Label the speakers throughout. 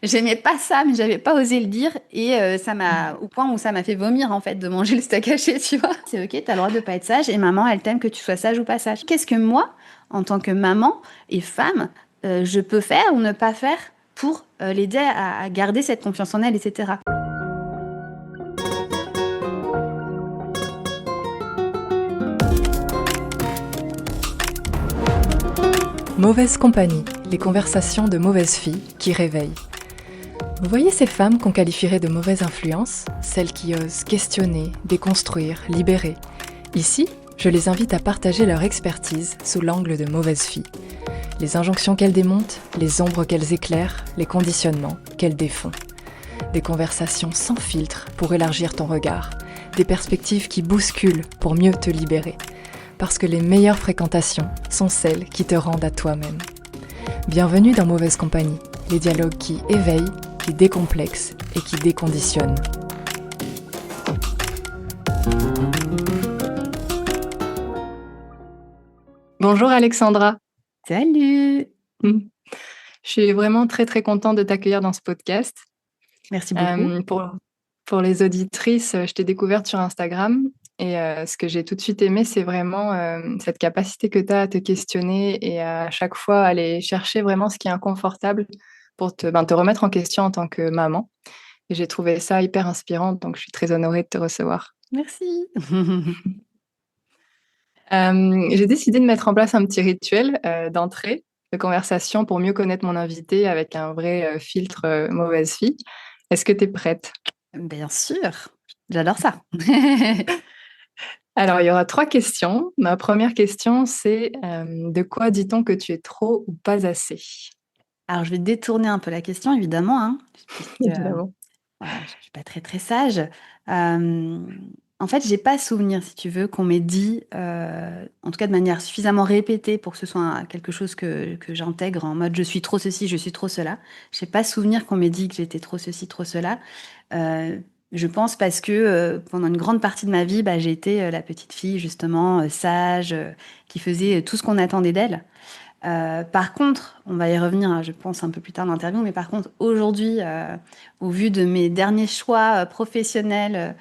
Speaker 1: J'aimais pas ça, mais j'avais pas osé le dire et ça m'a au point où ça m'a fait vomir en fait de manger le steak haché, tu vois. C'est ok, t'as le droit de pas être sage et maman, elle t'aime que tu sois sage ou pas sage. Qu'est-ce que moi, en tant que maman et femme, je peux faire ou ne pas faire pour l'aider à garder cette confiance en elle, etc.
Speaker 2: Mauvaise compagnie, les conversations de mauvaises filles qui réveillent. Vous voyez ces femmes qu'on qualifierait de mauvaises influences, celles qui osent questionner, déconstruire, libérer. Ici, je les invite à partager leur expertise sous l'angle de mauvaises filles. Les injonctions qu'elles démontent, les ombres qu'elles éclairent, les conditionnements qu'elles défont. Des conversations sans filtre pour élargir ton regard. Des perspectives qui bousculent pour mieux te libérer. Parce que les meilleures fréquentations sont celles qui te rendent à toi-même. Bienvenue dans Mauvaise Compagnie, les dialogues qui éveillent, qui décomplexent et qui déconditionnent. Bonjour Alexandra.
Speaker 1: Salut!
Speaker 2: Je suis vraiment très très contente de t'accueillir dans ce podcast.
Speaker 1: Merci beaucoup.
Speaker 2: Pour les auditrices, je t'ai découverte sur Instagram et ce que j'ai tout de suite aimé, c'est vraiment cette capacité que tu as à te questionner et à chaque fois aller chercher vraiment ce qui est inconfortable pour te remettre en question en tant que maman. Et j'ai trouvé ça hyper inspirant, donc je suis très honorée de te recevoir.
Speaker 1: Merci.
Speaker 2: J'ai décidé de mettre en place un petit rituel d'entrée, de conversation pour mieux connaître mon invité avec un vrai filtre mauvaise fille. Est-ce que tu es prête?
Speaker 1: Bien sûr, j'adore ça.
Speaker 2: Alors, il y aura 3 questions. Ma première question, c'est de quoi dit-on que tu es trop ou pas assez?
Speaker 1: Alors, je vais détourner un peu la question, évidemment, hein, puisque
Speaker 2: Évidemment.
Speaker 1: voilà, je suis pas très très sage. Euh, En fait, j'ai pas souvenir, si tu veux, qu'on m'ait dit, en tout cas de manière suffisamment répétée pour que ce soit quelque chose que j'intègre en mode je suis trop ceci, je suis trop cela. J'ai pas souvenir qu'on m'ait dit que j'étais trop ceci, trop cela. Euh, je pense parce que pendant une grande partie de ma vie, bah, j'ai été la petite fille justement sage, qui faisait tout ce qu'on attendait d'elle. Par contre, on va y revenir, hein, je pense, un peu plus tard dans l'interview, mais par contre, aujourd'hui, au vu de mes derniers choix professionnels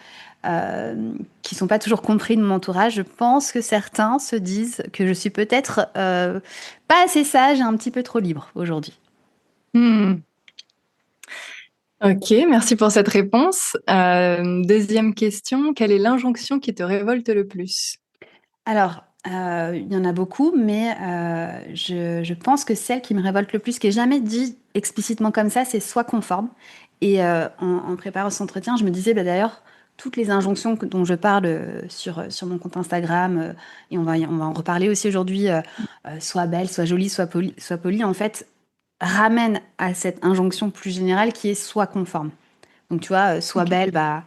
Speaker 1: qui sont pas toujours compris de mon entourage, je pense que certains se disent que je suis peut-être pas assez sage et un petit peu trop libre aujourd'hui.
Speaker 2: Hmm. Ok, merci pour cette réponse. Deuxième question, quelle est l'injonction qui te révolte le plus?
Speaker 1: Alors, il y en a beaucoup, mais je pense que celle qui me révolte le plus, qui est jamais dit explicitement comme ça, c'est sois conforme. Et en préparant cet entretien, je me disais, bah, d'ailleurs, toutes les injonctions dont je parle sur mon compte Instagram, et on va en reparler aussi aujourd'hui, sois belle, sois jolie, sois polie, en fait, ramènent à cette injonction plus générale qui est sois conforme. Donc, tu vois, sois
Speaker 2: Ok.
Speaker 1: belle, bah,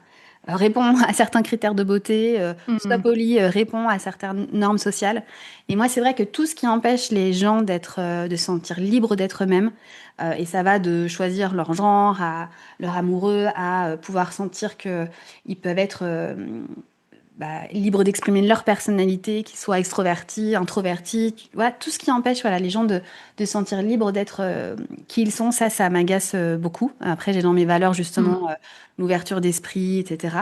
Speaker 1: réponds à certains critères de beauté, sois
Speaker 2: Hmm.
Speaker 1: poli, réponds à certaines normes sociales. Et moi, c'est vrai que tout ce qui empêche les gens de se sentir libres d'être eux-mêmes, et ça va de choisir leur genre, à leur amoureux, à pouvoir sentir que ils peuvent être libres d'exprimer leur personnalité, qu'ils soient extrovertis, introvertis, tu vois, tout ce qui empêche voilà, les gens de se sentir libres d'être qui ils sont, ça m'agace beaucoup. Après, j'ai dans mes valeurs
Speaker 2: Hmm.
Speaker 1: justement l'ouverture d'esprit, etc.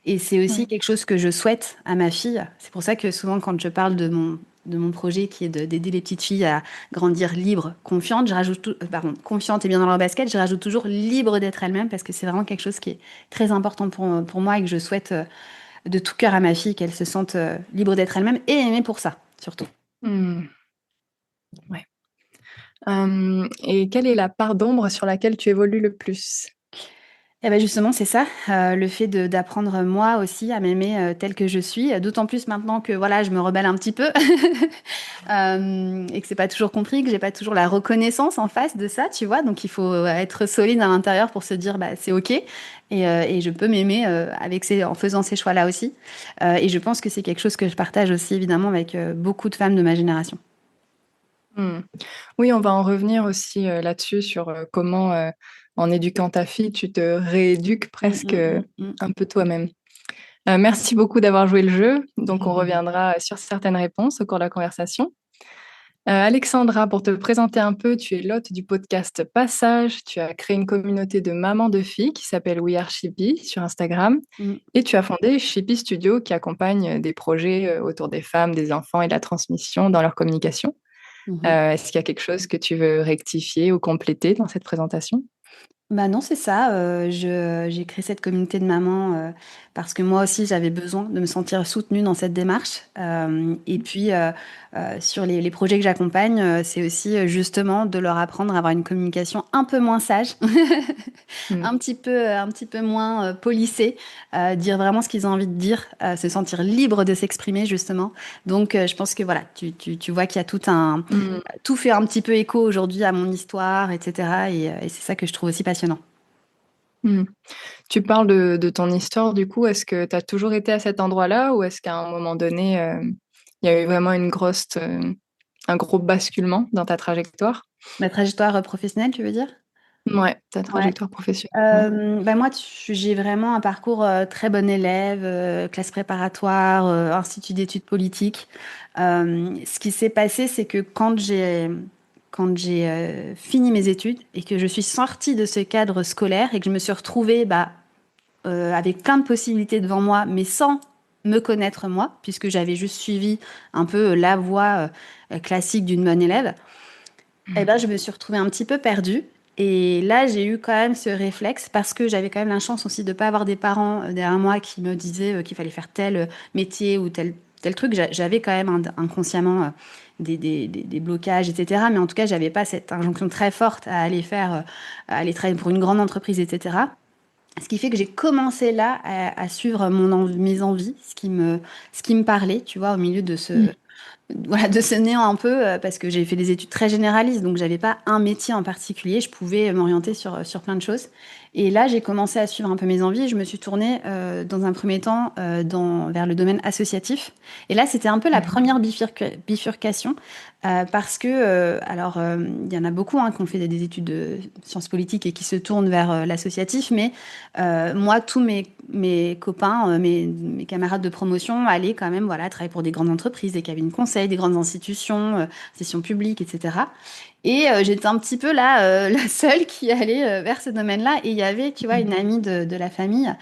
Speaker 1: Et c'est aussi
Speaker 2: Ouais.
Speaker 1: quelque chose que je souhaite à ma fille. C'est pour ça que souvent, quand je parle de mon projet qui est d'aider les petites filles à grandir libres, confiantes, pardon, confiantes et bien dans leur basket, je rajoute toujours libre d'être elles-mêmes parce que c'est vraiment quelque chose qui est très important pour moi et que je souhaite de tout cœur à ma fille, qu'elle se sente libre d'être elle-même et aimée pour ça, surtout.
Speaker 2: Hmm. Ouais. Et quelle est la part d'ombre sur laquelle tu évolues le plus?
Speaker 1: Et ben justement, c'est ça, le fait d'apprendre moi aussi à m'aimer telle que je suis, d'autant plus maintenant que voilà, je me rebelle un petit peu et que c'est pas toujours compris, que j'ai pas toujours la reconnaissance en face de ça, tu vois. Donc il faut être solide à l'intérieur pour se dire bah c'est ok et je peux m'aimer en faisant ces choix-là aussi. Et je pense que c'est quelque chose que je partage aussi évidemment avec beaucoup de femmes de ma génération.
Speaker 2: Hmm. Oui, on va en revenir aussi là-dessus sur comment, en éduquant ta fille, tu te rééduques
Speaker 1: Mm,
Speaker 2: presque
Speaker 1: mm, mm,
Speaker 2: un peu toi-même. Merci beaucoup d'avoir joué le jeu. Donc, on
Speaker 1: mm.
Speaker 2: reviendra sur certaines réponses au cours de la conversation. Alexandra, pour te présenter un peu, tu es l'hôte du podcast Passage. Tu as créé une communauté de mamans de filles qui s'appelle We Are Shippy sur Instagram.
Speaker 1: Mm.
Speaker 2: Et tu as fondé Shippy Studio qui accompagne des projets autour des femmes, des enfants et de la transmission dans leur communication.
Speaker 1: Mhm.
Speaker 2: Est-ce qu'il y a quelque chose que tu veux rectifier ou compléter dans cette présentation?
Speaker 1: Bah non, c'est ça. J'ai créé cette communauté de mamans parce que moi aussi, j'avais besoin de me sentir soutenue dans cette démarche. Et puis, sur les projets que j'accompagne, c'est aussi justement de leur apprendre à avoir une communication un peu moins sage,
Speaker 2: Mm.
Speaker 1: un petit peu moins policée, dire vraiment ce qu'ils ont envie de dire, se sentir libre de s'exprimer, justement. Donc, je pense que voilà, tu vois qu'il y a
Speaker 2: Mm.
Speaker 1: tout fait un petit peu écho aujourd'hui à mon histoire, etc. Et c'est ça que je trouve aussi passionnant.
Speaker 2: Mm. Tu parles de ton histoire, du coup, est-ce que tu as toujours été à cet endroit-là ou est-ce qu'à un moment donné, il y a eu vraiment un gros basculement dans ta trajectoire?
Speaker 1: Ma trajectoire professionnelle, tu veux dire?
Speaker 2: Ouais, ta
Speaker 1: Ouais.
Speaker 2: trajectoire professionnelle. Ouais.
Speaker 1: Bah moi, j'ai vraiment un parcours très bon élève, classe préparatoire, institut d'études politiques. Ce qui s'est passé, c'est que quand j'ai fini mes études et que je suis sortie de ce cadre scolaire et que je me suis retrouvée bah, avec plein de possibilités devant moi, mais sans me connaître moi, puisque j'avais juste suivi un peu la voie classique d'une bonne élève, eh ben, je me suis retrouvée un petit peu perdue. Et là, j'ai eu quand même ce réflexe parce que j'avais quand même la chance aussi de ne pas avoir des parents derrière moi qui me disaient qu'il fallait faire tel métier ou tel truc. J'avais quand même inconsciemment des blocages, etc. Mais en tout cas, j'avais pas cette injonction très forte à aller à aller travailler pour une grande entreprise, etc. Ce qui fait que j'ai commencé là à suivre mes envies, ce qui me parlait, tu vois, au milieu de
Speaker 2: Mm.
Speaker 1: voilà, de ce néant un peu, parce que j'ai fait des études très généralistes, donc j'avais pas un métier en particulier, je pouvais m'orienter sur plein de choses. Et là, j'ai commencé à suivre un peu mes envies, et je me suis tournée dans un premier temps vers le domaine associatif. Et là, c'était un peu la
Speaker 2: Mhm.
Speaker 1: première bifurcation, parce que, il y en a beaucoup hein, qui ont fait des études de sciences politiques et qui se tournent vers l'associatif, mais moi, mes copains, mes camarades de promotion allaient quand même voilà, travailler pour des grandes entreprises, des cabinets de conseil, des grandes institutions, sessions publiques, etc. Et j'étais un petit peu là, la seule qui allait vers ce domaine-là. Et il y avait, tu vois, une amie de la famille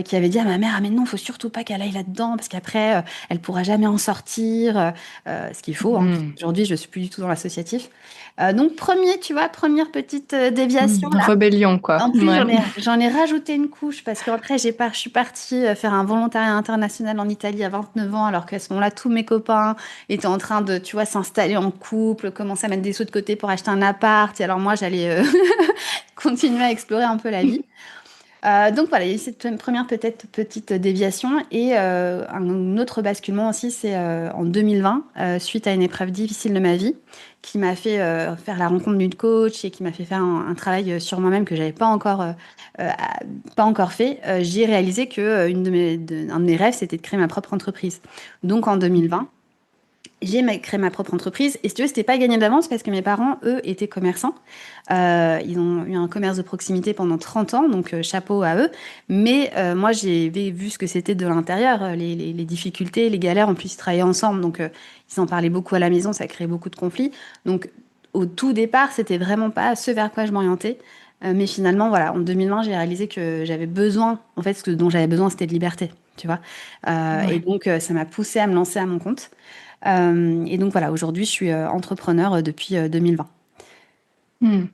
Speaker 1: qui avait dit à ma mère, ah mais non, faut surtout pas qu'elle aille là-dedans, parce qu'après, elle pourra jamais en sortir. Ce qu'il faut, hein,
Speaker 2: Mm.
Speaker 1: aujourd'hui, je suis plus du tout dans l'associatif. Donc, tu vois, première petite déviation.
Speaker 2: Mm. Rébellion, quoi.
Speaker 1: En plus,
Speaker 2: Ouais.
Speaker 1: j'en ai rajouté une couche parce qu'après, je suis partie faire un volontariat international en Italie à 29 ans, alors qu'à ce moment-là, tous mes copains étaient en train de, tu vois, s'installer en couple, commencer à mettre des sous de côté pour acheter un appart. Et alors moi, j'allais continuer à explorer un peu la vie. Donc voilà, il y a eu cette première peut-être petite déviation et un autre basculement aussi, c'est en 2020, suite à une épreuve difficile de ma vie, qui m'a fait faire la rencontre d'une coach et qui m'a fait faire un travail sur moi-même que j'avais euh, pas encore fait. J'ai réalisé que un de mes rêves, c'était de créer ma propre entreprise. Donc en 2020. Créé ma propre entreprise. Et si tu veux, c'était pas gagné d'avance parce que mes parents, eux, étaient commerçants. Ils ont eu un commerce de proximité pendant 30 ans, donc chapeau à eux. Mais moi, j'ai vu ce que c'était de l'intérieur, les difficultés, les galères. En plus, ils travaillaient ensemble, donc ils en parlaient beaucoup à la maison, ça créait beaucoup de conflits. Donc, au tout départ, c'était vraiment pas ce vers quoi je m'orientais. Mais finalement, voilà, en 2020, j'ai réalisé que j'avais besoin, en fait, ce dont j'avais besoin, c'était de liberté, tu vois. Et
Speaker 2: Ouais.
Speaker 1: donc, ça m'a poussée à me lancer à mon compte. Et donc voilà, aujourd'hui, je suis entrepreneur depuis 2020.
Speaker 2: Mm.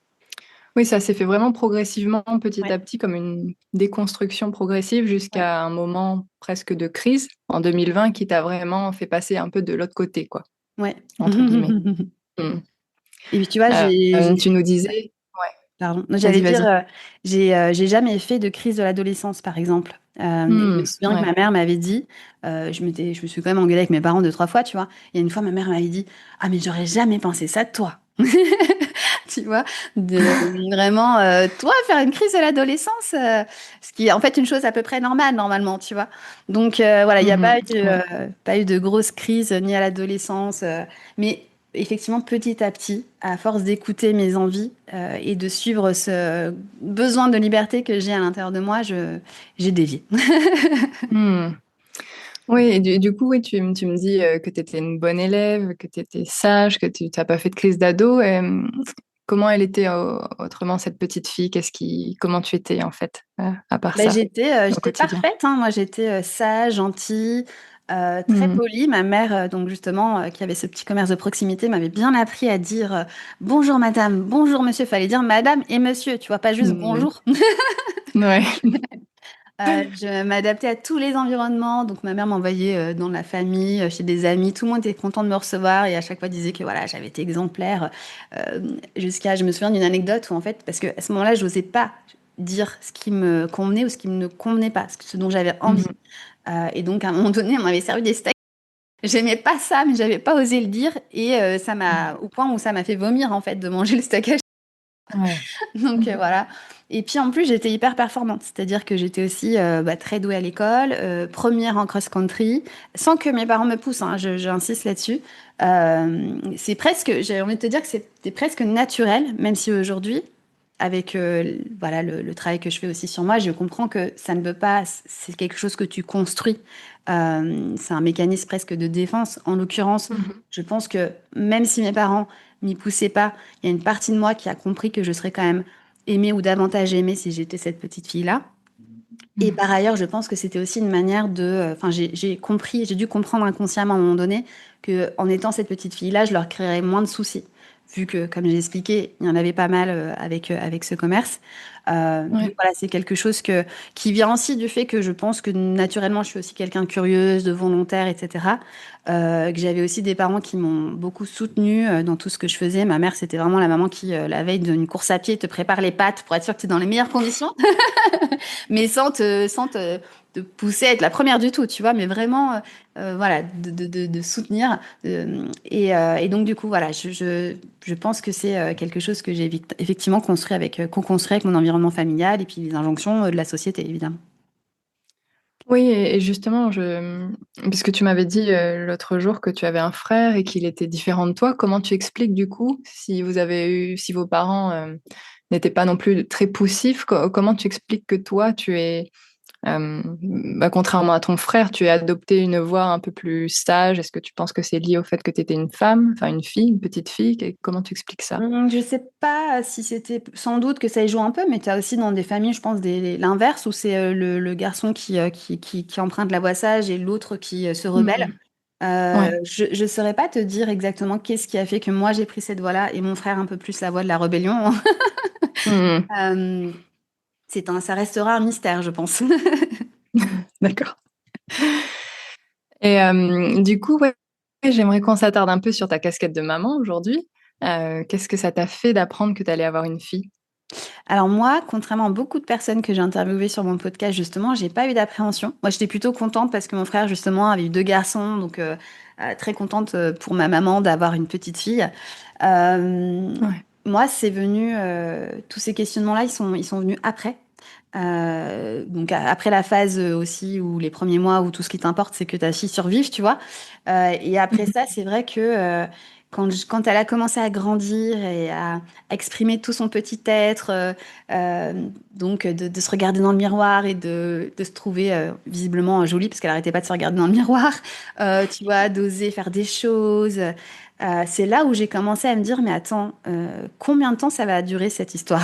Speaker 2: Oui, ça s'est fait vraiment progressivement, petit
Speaker 1: Ouais.
Speaker 2: à petit, comme une déconstruction progressive
Speaker 1: Ouais.
Speaker 2: jusqu'à un moment presque de crise en 2020 qui t'a vraiment fait passer un peu de l'autre côté, quoi,
Speaker 1: Ouais.
Speaker 2: entre guillemets. Mm.
Speaker 1: Et puis tu vois,
Speaker 2: Tu nous disais,
Speaker 1: pardon, j'allais
Speaker 2: vas-y,
Speaker 1: dire,
Speaker 2: vas-y.
Speaker 1: j'ai jamais fait de crise de l'adolescence, par exemple. Et je me souviens que
Speaker 2: Ouais.
Speaker 1: ma mère m'avait dit, je me suis quand même engueulée avec mes parents deux, trois fois, tu vois. Et une fois, ma mère m'avait dit, ah mais j'aurais jamais pensé ça de toi. Tu vois, vraiment, toi, faire une crise de l'adolescence, ce qui est en fait une chose à peu près normale, normalement, tu vois. Donc, voilà, il n'y a
Speaker 2: Mhm. Ouais.
Speaker 1: pas eu de grosse crise ni à l'adolescence. Mais effectivement, petit à petit, à force d'écouter mes envies et de suivre ce besoin de liberté que j'ai à l'intérieur de moi, j'ai dévié.
Speaker 2: Hmm. Oui, et du coup, oui, tu me dis que tu étais une bonne élève, que tu étais sage, que tu n'as pas fait de crise d'ado. Comment elle était autrement, cette petite fille? Comment tu étais, en fait, à part
Speaker 1: Ben,
Speaker 2: ça,
Speaker 1: j'étais
Speaker 2: au
Speaker 1: j'étais
Speaker 2: quotidien?
Speaker 1: parfaite, hein. Moi, j'étais sage, gentille, très
Speaker 2: Mhm.
Speaker 1: polie. Ma mère, donc justement, qui avait ce petit commerce de proximité, m'avait bien appris à dire bonjour madame, bonjour monsieur. Fallait dire madame et monsieur, tu vois, pas juste
Speaker 2: Mhm.
Speaker 1: bonjour.
Speaker 2: Ouais.
Speaker 1: Je m'adaptais à tous les environnements. Donc, ma mère m'envoyait dans la famille, chez des amis. Tout le monde était content de me recevoir et à chaque fois disait que voilà, j'avais été exemplaire. Je me souviens d'une anecdote où en fait, parce que à ce moment-là, je n'osais pas dire ce qui me convenait ou ce qui ne me convenait pas, ce dont j'avais envie.
Speaker 2: Mhm.
Speaker 1: Et donc, à un moment donné, on m'avait servi des steaks. J'aimais pas ça, mais j'avais pas osé le dire. Et ça m'a, au point où ça m'a fait vomir en fait de manger le steak.
Speaker 2: Ouais.
Speaker 1: Donc voilà. Et puis en plus, j'étais hyper performante, c'est-à-dire que j'étais aussi très douée à l'école, première en cross-country, sans que mes parents me poussent, hein, j'insiste là-dessus. C'est presque, j'ai envie de te dire que c'était presque naturel, même si aujourd'hui, avec voilà, le travail que je fais aussi sur moi, je comprends que ça ne veut pas, c'est quelque chose que tu construis. C'est un mécanisme presque de défense. En l'occurrence,
Speaker 2: Mhm.
Speaker 1: je pense que même si mes parents m'y poussaient pas, il y a une partie de moi qui a compris que je serais quand même aimée ou davantage aimée si j'étais cette petite fille-là. Et
Speaker 2: Mhm.
Speaker 1: par ailleurs, je pense que c'était aussi une manière de... Enfin, j'ai compris, j'ai dû comprendre inconsciemment à un moment donné que en étant cette petite fille-là, je leur créerais moins de soucis. Vu que, comme j'ai expliqué, il y en avait pas mal avec ce commerce. Donc
Speaker 2: Ouais.
Speaker 1: voilà, c'est quelque chose qui vient aussi du fait que je pense que naturellement, je suis aussi quelqu'un de curieuse, de volontaire, etc. Que j'avais aussi des parents qui m'ont beaucoup soutenue dans tout ce que je faisais. Ma mère, c'était vraiment la maman qui, la veille d'une course à pied, te prépare les pâtes pour être sûre que tu es dans les meilleures conditions mais te pousser à être la première du tout, tu vois, mais vraiment, voilà, de soutenir. Et donc, du coup, voilà, je pense que c'est quelque chose que j'ai effectivement co-construit avec mon environnement familial et puis les injonctions de la société, évidemment.
Speaker 2: Oui, et justement, puisque tu m'avais dit l'autre jour que tu avais un frère et qu'il était différent de toi, comment tu expliques du coup, si vos parents n'étaient pas non plus très poussifs, comment tu expliques que toi, contrairement à ton frère, tu as adopté une voie un peu plus sage? Est-ce que tu penses que c'est lié au fait que tu étais une femme, enfin une fille, une petite fille? Comment tu expliques ça?
Speaker 1: Je sais pas si c'était sans doute que ça y joue un peu, mais tu as aussi dans des familles, je pense, l'inverse, où c'est le garçon qui emprunte la voie sage et l'autre qui se rebelle.
Speaker 2: Hmm. Ouais.
Speaker 1: Je saurais pas te dire exactement qu'est-ce qui a fait que moi j'ai pris cette voie-là et mon frère un peu plus la voie de la rébellion.
Speaker 2: Hmm.
Speaker 1: Euh, ça restera un mystère, je pense.
Speaker 2: D'accord. Et du coup, ouais, j'aimerais qu'on s'attarde un peu sur ta casquette de maman aujourd'hui. Qu'est-ce que ça t'a fait d'apprendre que tu allais avoir une fille?
Speaker 1: Alors moi, contrairement à beaucoup de personnes que j'ai interviewées sur mon podcast, justement, j'ai pas eu d'appréhension. Moi, j'étais plutôt contente parce que mon frère, justement, avait eu deux garçons, donc très contente pour ma maman d'avoir une petite fille. Euh,
Speaker 2: Ouais.
Speaker 1: Moi, c'est venu, tous ces questionnements-là, ils sont venus après. Donc après la phase aussi où les premiers mois où tout ce qui t'importe c'est que ta fille survive, tu vois. Et après ça, c'est vrai que quand elle a commencé à grandir et à exprimer tout son petit être, donc de se regarder dans le miroir et de se trouver visiblement jolie parce qu'elle arrêtait pas de se regarder dans le miroir, tu vois, d'oser faire des choses. C'est là où j'ai commencé à me dire, mais attends, combien de temps ça va durer cette histoire?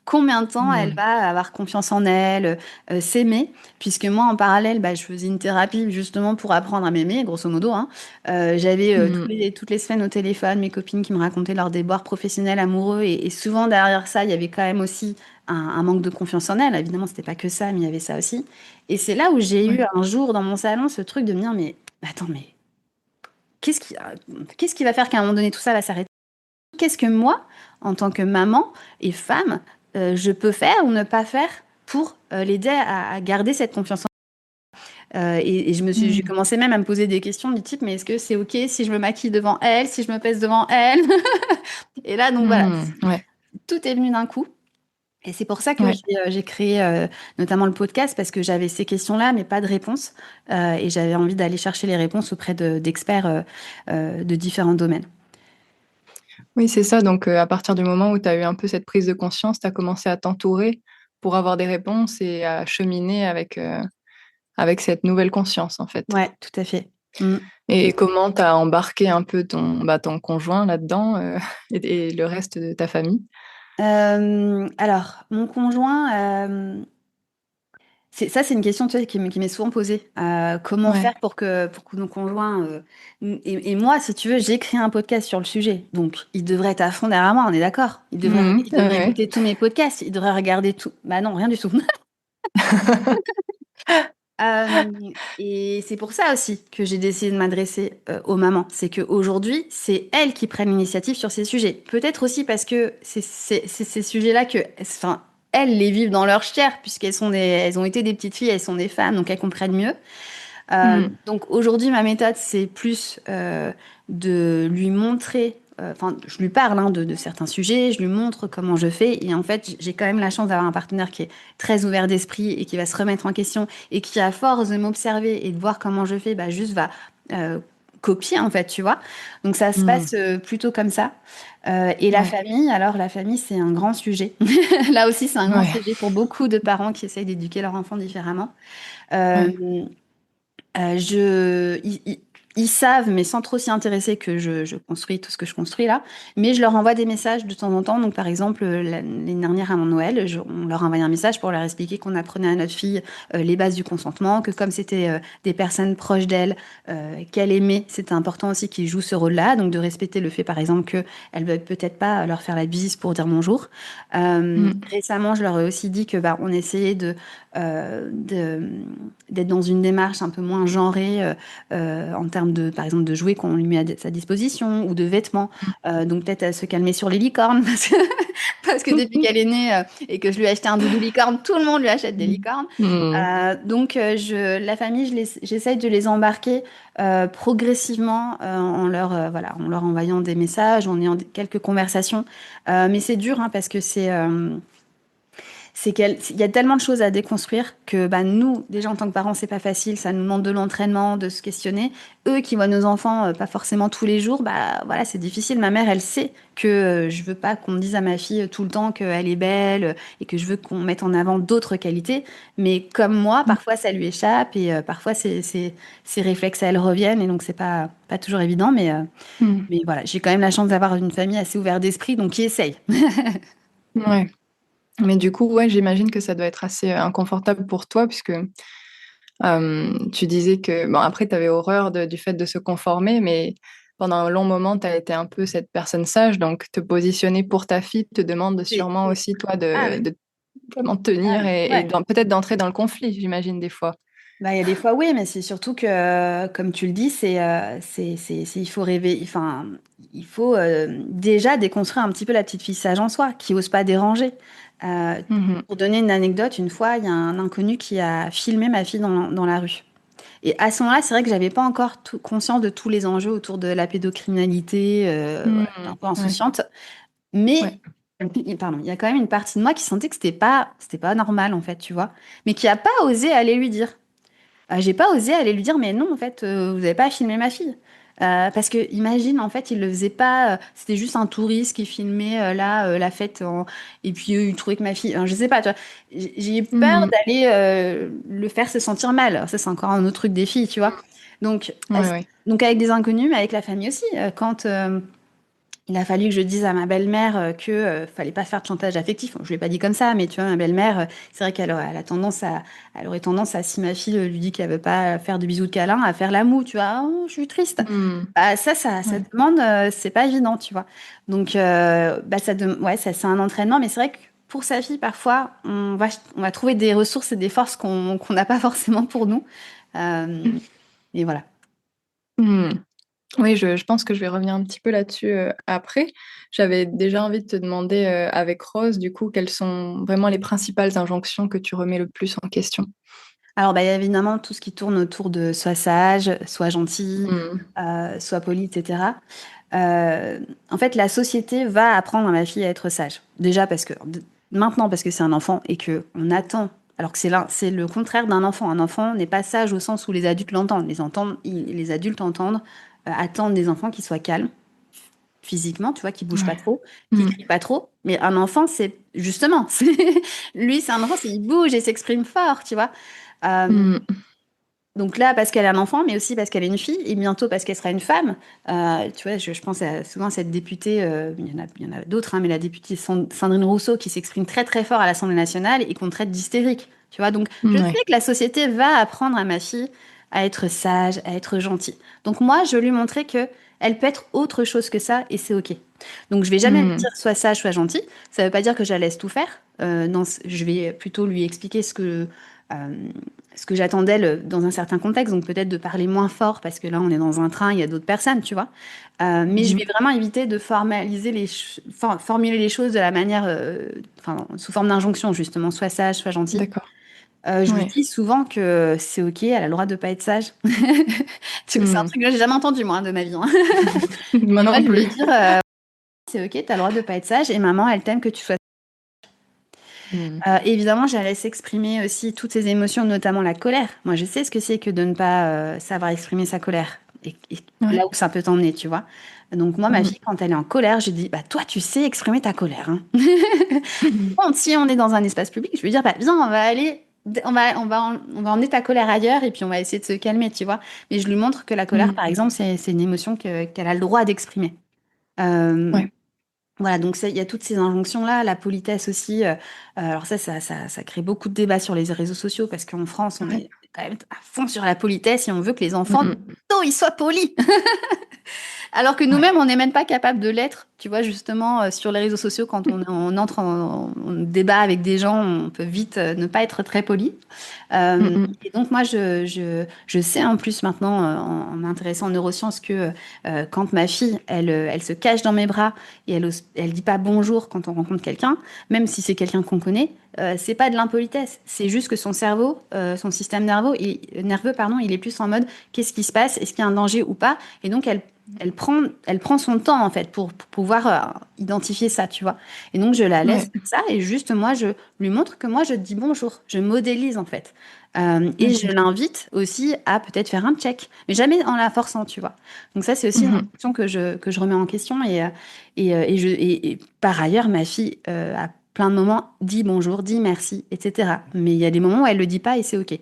Speaker 1: Combien de temps elle
Speaker 2: Hmm.
Speaker 1: va avoir confiance en elle, s'aimer, puisque moi en parallèle, bah, je faisais une thérapie justement pour apprendre à m'aimer, grosso modo, hein. J'avais
Speaker 2: Hmm.
Speaker 1: toutes les semaines au téléphone mes copines qui me racontaient leurs déboires professionnels, amoureux, et souvent derrière ça, il y avait quand même aussi un manque de confiance en elle. Évidemment, c'était pas que ça, mais il y avait ça aussi. Et c'est là où j'ai eu
Speaker 2: Ouais.
Speaker 1: un jour dans mon salon ce truc de me dire, mais attends, mais qu'est-ce qui, qu'est-ce qui va faire qu'à un moment donné tout ça va s'arrêter? Qu'est-ce que moi, en tant que maman et femme, je peux faire ou ne pas faire pour l'aider à garder cette confiance en et j'ai
Speaker 2: Hmm.
Speaker 1: commencé même à me poser des questions du type, mais est-ce que c'est OK si je me maquille devant elle, si je me pèse devant elle? Et là, donc voilà,
Speaker 2: Hmm. Ouais.
Speaker 1: tout est venu d'un coup. Et c'est pour ça que
Speaker 2: Ouais.
Speaker 1: j'ai créé notamment le podcast, parce que j'avais ces questions-là, mais pas de réponse. Et j'avais envie d'aller chercher les réponses auprès d'experts de différents domaines.
Speaker 2: Oui, c'est ça. Donc, à partir du moment où tu as eu un peu cette prise de conscience, tu as commencé à t'entourer pour avoir des réponses et à cheminer avec cette nouvelle conscience, en fait.
Speaker 1: Ouais, tout à fait. Mm.
Speaker 2: Et comment tu as embarqué un peu ton conjoint là-dedans, et le reste de ta famille?
Speaker 1: Alors, mon conjoint, c'est une question, tu sais, qui m'est souvent posée. Comment
Speaker 2: Ouais.
Speaker 1: faire pour que nos conjoints... et moi, si tu veux, j'ai créé un podcast sur le sujet. Donc, il devrait être à fond derrière moi, on est d'accord.
Speaker 2: Mmh.
Speaker 1: Il
Speaker 2: Ouais,
Speaker 1: devrait
Speaker 2: ouais.
Speaker 1: écouter tous mes podcasts, il devrait regarder tout. Bah non, rien du tout. Et c'est pour ça aussi que j'ai décidé de m'adresser aux mamans. C'est qu'aujourd'hui, c'est elles qui prennent l'initiative sur ces sujets. Peut-être aussi parce que c'est ces sujets-là que, enfin, elles les vivent dans leur chair, elles ont été des petites filles, elles sont des femmes, donc elles comprennent mieux.
Speaker 2: Mmh.
Speaker 1: Donc aujourd'hui, ma méthode, c'est plus de lui montrer, enfin, je lui parle hein, de certains sujets, je lui montre comment je fais, et en fait, j'ai quand même la chance d'avoir un partenaire qui est très ouvert d'esprit et qui va se remettre en question, et qui, à force de m'observer et de voir comment je fais, bah, juste va euh, copier, en fait, tu vois. Donc ça se
Speaker 2: Mmh.
Speaker 1: passe plutôt comme ça. Et la
Speaker 2: Ouais.
Speaker 1: famille, alors la famille, c'est un grand sujet. Là aussi, c'est un grand
Speaker 2: Ouais.
Speaker 1: sujet pour beaucoup de parents qui essayent d'éduquer leur enfant différemment.
Speaker 2: Ouais.
Speaker 1: Euh, ils savent, mais sans trop s'y intéresser, que je construis tout ce que je construis là. Mais je leur envoie des messages de temps en temps. Donc, par exemple, l'année dernière à mon Noël, on leur envoyait un message pour leur expliquer qu'on apprenait à notre fille les bases du consentement, que comme c'était des personnes proches d'elle, qu'elle aimait, c'était important aussi qu'ils jouent ce rôle-là. Donc, de respecter le fait, par exemple, qu'elle ne veut peut-être pas leur faire la bise pour dire bonjour.
Speaker 2: Mmh.
Speaker 1: Récemment, je leur ai aussi dit que bah, on essayait d'être dans une démarche un peu moins genrée en termes de, par exemple, de jouets qu'on lui met à sa disposition ou de vêtements. Donc peut-être à se calmer sur les licornes parce que depuis qu'elle est née et que je lui ai acheté un doudou licorne, tout le monde lui achète des licornes.
Speaker 2: Mmh.
Speaker 1: La famille, j'essaye de les embarquer progressivement voilà, en leur envoyant des messages, en ayant quelques conversations. Mais c'est dur hein, parce que il y a tellement de choses à déconstruire que bah, nous, déjà en tant que parents, c'est pas facile. Ça nous demande de l'entraînement, de se questionner. Eux qui voient nos enfants pas forcément tous les jours, bah voilà, c'est difficile. Ma mère, elle sait que je veux pas qu'on dise à ma fille tout le temps qu'elle est belle et que je veux qu'on mette en avant d'autres qualités. Mais comme moi, parfois ça lui échappe et parfois ces réflexes, elles reviennent et donc c'est pas toujours évident.
Speaker 2: Mmh.
Speaker 1: Mais voilà, j'ai quand même la chance d'avoir une famille assez ouverte d'esprit, donc qui essaye.
Speaker 2: Ouais. Mais du coup, ouais, j'imagine que ça doit être assez, inconfortable pour toi puisque, tu disais que bon après tu avais horreur de du fait de se conformer, mais pendant un long moment, tu as été un peu cette personne sage, donc te positionner pour ta fille te demande sûrement aussi toi
Speaker 1: Ah
Speaker 2: de
Speaker 1: oui.
Speaker 2: vraiment
Speaker 1: Ah
Speaker 2: tenir
Speaker 1: oui.
Speaker 2: et
Speaker 1: Ouais.
Speaker 2: peut-être d'entrer dans le conflit, j'imagine des fois.
Speaker 1: Bah, il y a des fois, oui, mais c'est surtout que, comme tu le dis, il faut rêver, enfin, il faut déjà déconstruire un petit peu la petite fille sage en soi, qui ose pas déranger. Euh,
Speaker 2: Mmh.
Speaker 1: pour donner une anecdote, une fois, il y a un inconnu qui a filmé ma fille dans la rue. Et à ce moment-là, c'est vrai que j'avais pas encore conscience de tous les enjeux autour de la pédocriminalité, voilà, j'étais un
Speaker 2: Mmh.
Speaker 1: peu
Speaker 2: Ouais,
Speaker 1: insouciante.
Speaker 2: ouais.
Speaker 1: Mais, pardon, il y a quand même une partie de moi qui sentait que c'était pas normal, en fait, tu vois, mais qui a pas osé aller lui dire. J'ai pas osé aller lui dire, mais non, en fait, vous avez pas filmé ma fille. Parce que imagine, en fait, il le faisait pas. C'était juste un touriste qui filmait la fête. Et puis il trouvait que ma fille. Je sais pas, tu vois. J'ai eu peur
Speaker 2: Mmh.
Speaker 1: d'aller le faire se sentir mal. Alors ça, c'est encore un autre truc des filles, tu vois. Donc,
Speaker 2: Ouais, ouais.
Speaker 1: donc avec des inconnus, mais avec la famille aussi. Quand il a fallu que je dise à ma belle-mère que fallait pas faire de chantage affectif. Je lui ai pas dit comme ça, mais tu vois, ma belle-mère, c'est vrai elle aurait tendance à, si ma fille lui dit qu'elle veut pas faire de bisous de câlin, à faire la moue, tu vois. Oh, je suis triste.
Speaker 2: Mmh.
Speaker 1: Bah, ça
Speaker 2: Ouais.
Speaker 1: demande, c'est pas évident, tu vois. Donc, bah, ouais, ça, c'est un entraînement, mais c'est vrai que pour sa fille, parfois, on va trouver des ressources et des forces qu'on n'a pas forcément pour nous. Euh, et voilà.
Speaker 2: Mmh. Oui, je pense que je vais revenir un petit peu là-dessus, après. J'avais déjà envie de te demander, avec Rose, du coup, quelles sont vraiment les principales injonctions que tu remets le plus en question?
Speaker 1: Alors, bah, il y a évidemment tout ce qui tourne autour de sois sage, sois gentil,
Speaker 2: Mmh.
Speaker 1: sois poli, etc. En fait, la société va apprendre à ma fille à être sage. Déjà maintenant parce que c'est un enfant et que on attend. Alors que c'est le contraire d'un enfant. Un enfant n'est pas sage au sens où les adultes l'entendent. Les adultes attendent des enfants qui soient calmes physiquement, tu vois, qui bougent pas
Speaker 2: Ouais.
Speaker 1: trop, qui
Speaker 2: Mmh.
Speaker 1: crient pas trop. Mais un enfant, c'est justement, lui, c'est un enfant, il bouge et s'exprime fort, tu vois. Euh,
Speaker 2: Mmh.
Speaker 1: Donc là, parce qu'elle a un enfant, mais aussi parce qu'elle est une fille, et bientôt parce qu'elle sera une femme. Tu vois, je pense souvent à cette députée, il y en a d'autres, hein, mais la députée Sandrine Rousseau qui s'exprime très très fort à l'Assemblée nationale et qu'on traite d'hystérique. Tu vois, donc je
Speaker 2: Ouais.
Speaker 1: sais que la société va apprendre à ma fille à être sage, à être gentille. Donc moi, je lui montrer que elle peut être autre chose que ça et c'est OK. Donc je vais jamais lui
Speaker 2: Hmm.
Speaker 1: dire sois sage, sois gentille. Ça veut pas dire que je la laisse tout faire. Non, je vais plutôt lui expliquer euh, ce que j'attends d'elle dans un certain contexte, donc peut-être de parler moins fort parce que là on est dans un train, il y a d'autres personnes, tu vois. Mais je vais
Speaker 2: Mhm.
Speaker 1: vraiment éviter de formuler les choses de la manière, enfin, sous forme d'injonction justement, sois sage, sois gentil.
Speaker 2: D'accord.
Speaker 1: Je lui
Speaker 2: Ouais.
Speaker 1: dis souvent que c'est ok, elle a le droit de pas être sage. C'est un
Speaker 2: Hmm.
Speaker 1: truc que j'ai jamais entendu moi de ma vie, hein.
Speaker 2: Moi
Speaker 1: Et moi
Speaker 2: non
Speaker 1: je vais
Speaker 2: plus.
Speaker 1: lui dire c'est ok, t'as le droit de pas être sage et maman elle t'aime que tu sois.
Speaker 2: Hmm.
Speaker 1: Évidemment, je la laisse exprimer aussi toutes ses émotions, notamment la colère. Moi, je sais ce que c'est que de ne pas savoir exprimer sa colère et
Speaker 2: Ouais.
Speaker 1: là où ça peut t'emmener, tu vois. Donc moi, ma
Speaker 2: Mhm.
Speaker 1: fille, quand elle est en colère, je dis, bah toi, tu sais exprimer ta colère, hein. Bon, si on est dans un espace public, je vais dire, bah viens, on va aller, on va emmener ta colère ailleurs et puis on va essayer de se calmer, tu vois. Mais je lui montre que la colère, par
Speaker 2: Mhm.
Speaker 1: exemple, c'est une émotion qu'elle a le droit d'exprimer. Euh,
Speaker 2: Ouais.
Speaker 1: voilà, donc il y a toutes ces injonctions-là, la politesse aussi. Alors ça crée beaucoup de débats sur les réseaux sociaux parce qu'en France, on
Speaker 2: Ouais.
Speaker 1: est quand même à fond sur la politesse et on veut que les enfants,
Speaker 2: Mhm.
Speaker 1: tôt, ils soient polis. Alors que
Speaker 2: Ouais.
Speaker 1: nous-mêmes, on n'est même pas capable de l'être. Tu vois, justement, sur les réseaux sociaux, quand on entre en débat avec des gens, on peut vite ne pas être très poli.
Speaker 2: Mhm.
Speaker 1: Et donc, moi, je sais en plus maintenant, en m'intéressant aux neurosciences, que quand ma fille, elle se cache dans mes bras et elle dit pas bonjour quand on rencontre quelqu'un, même si c'est quelqu'un qu'on connaît, c'est pas de l'impolitesse. C'est juste que son cerveau, son système nerveux, pardon, il est plus en mode qu'est-ce qui se passe? Est-ce qu'il y a un danger ou pas? Et donc, elle prend son temps, en fait, pour pouvoir identifier ça, tu vois. Et donc, je la laisse
Speaker 2: Ouais.
Speaker 1: faire ça et juste, moi, je lui montre que moi, je dis bonjour. Je modélise, en fait. Et je
Speaker 2: Ok.
Speaker 1: l'invite aussi à peut-être faire un check, mais jamais en la forçant, tu vois. Donc ça, c'est aussi une
Speaker 2: Mhm.
Speaker 1: question que je remets en question. Et par ailleurs, ma fille, à plein de moments, dit bonjour, dit merci, etc. Mais il y a des moments où elle le dit pas et c'est OK.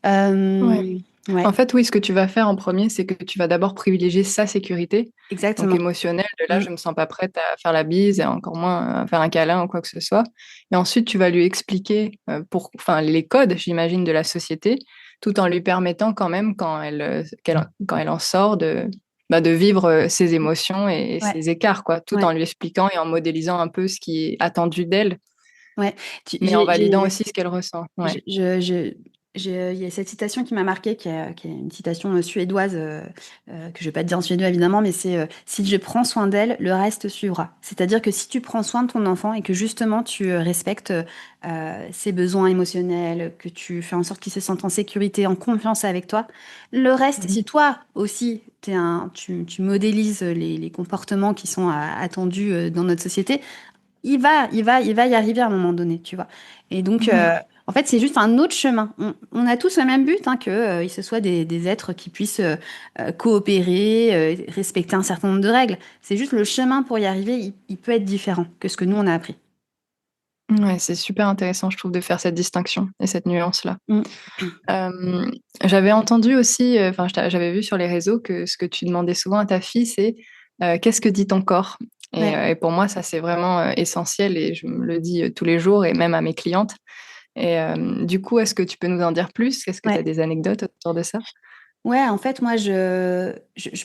Speaker 2: Ouais. En
Speaker 1: Ouais,
Speaker 2: fait, oui, ce que tu vas faire en premier, c'est que tu vas d'abord privilégier sa sécurité, donc
Speaker 1: exactement.
Speaker 2: émotionnelle, de là,
Speaker 1: Mm.
Speaker 2: je me sens pas prête à faire la bise et encore moins à faire un câlin ou quoi que ce soit. Et ensuite, tu vas lui expliquer enfin, les codes, j'imagine, de la société, tout en lui permettant quand même, quand elle en sort, de vivre ses émotions et
Speaker 1: Ouais,
Speaker 2: ses écarts, quoi, tout en
Speaker 1: ouais,
Speaker 2: lui expliquant et en modélisant un peu ce qui est attendu d'elle,
Speaker 1: ouais.
Speaker 2: mais en validant aussi ce qu'elle ressent.
Speaker 1: Je,
Speaker 2: Ouais.
Speaker 1: il y a cette citation qui m'a marquée, qui est une citation suédoise, que je vais pas te dire en suédois évidemment, mais c'est si je prends soin d'elle, le reste suivra. C'est-à-dire que si tu prends soin de ton enfant et que justement tu respectes ses besoins émotionnels, que tu fais en sorte qu'il se sente en sécurité, en confiance avec toi, le reste,
Speaker 2: Mhm.
Speaker 1: si toi aussi tu modélises les comportements qui sont attendus dans notre société, il va y arriver à un moment donné, tu vois. Et donc,
Speaker 2: Mhm.
Speaker 1: en fait, c'est juste un autre chemin. On a tous le même but, hein, que, ce soit des êtres qui puissent coopérer, respecter un certain nombre de règles. C'est juste le chemin pour y arriver, il peut être différent que ce que nous, on a appris.
Speaker 2: Ouais, c'est super intéressant, je trouve, de faire cette distinction et cette nuance-là.
Speaker 1: Mm.
Speaker 2: J'avais entendu aussi, enfin, j'avais vu sur les réseaux que ce que tu demandais souvent à ta fille, c'est qu'est-ce que dit ton corps?
Speaker 1: Ouais.
Speaker 2: Et pour moi, ça, c'est vraiment essentiel et je me le dis tous les jours et même à mes clientes. Et du coup, est-ce que tu peux nous en dire plus? Est-ce que tu as
Speaker 1: Ouais.
Speaker 2: des anecdotes autour de ça?
Speaker 1: Ouais, en fait, moi, je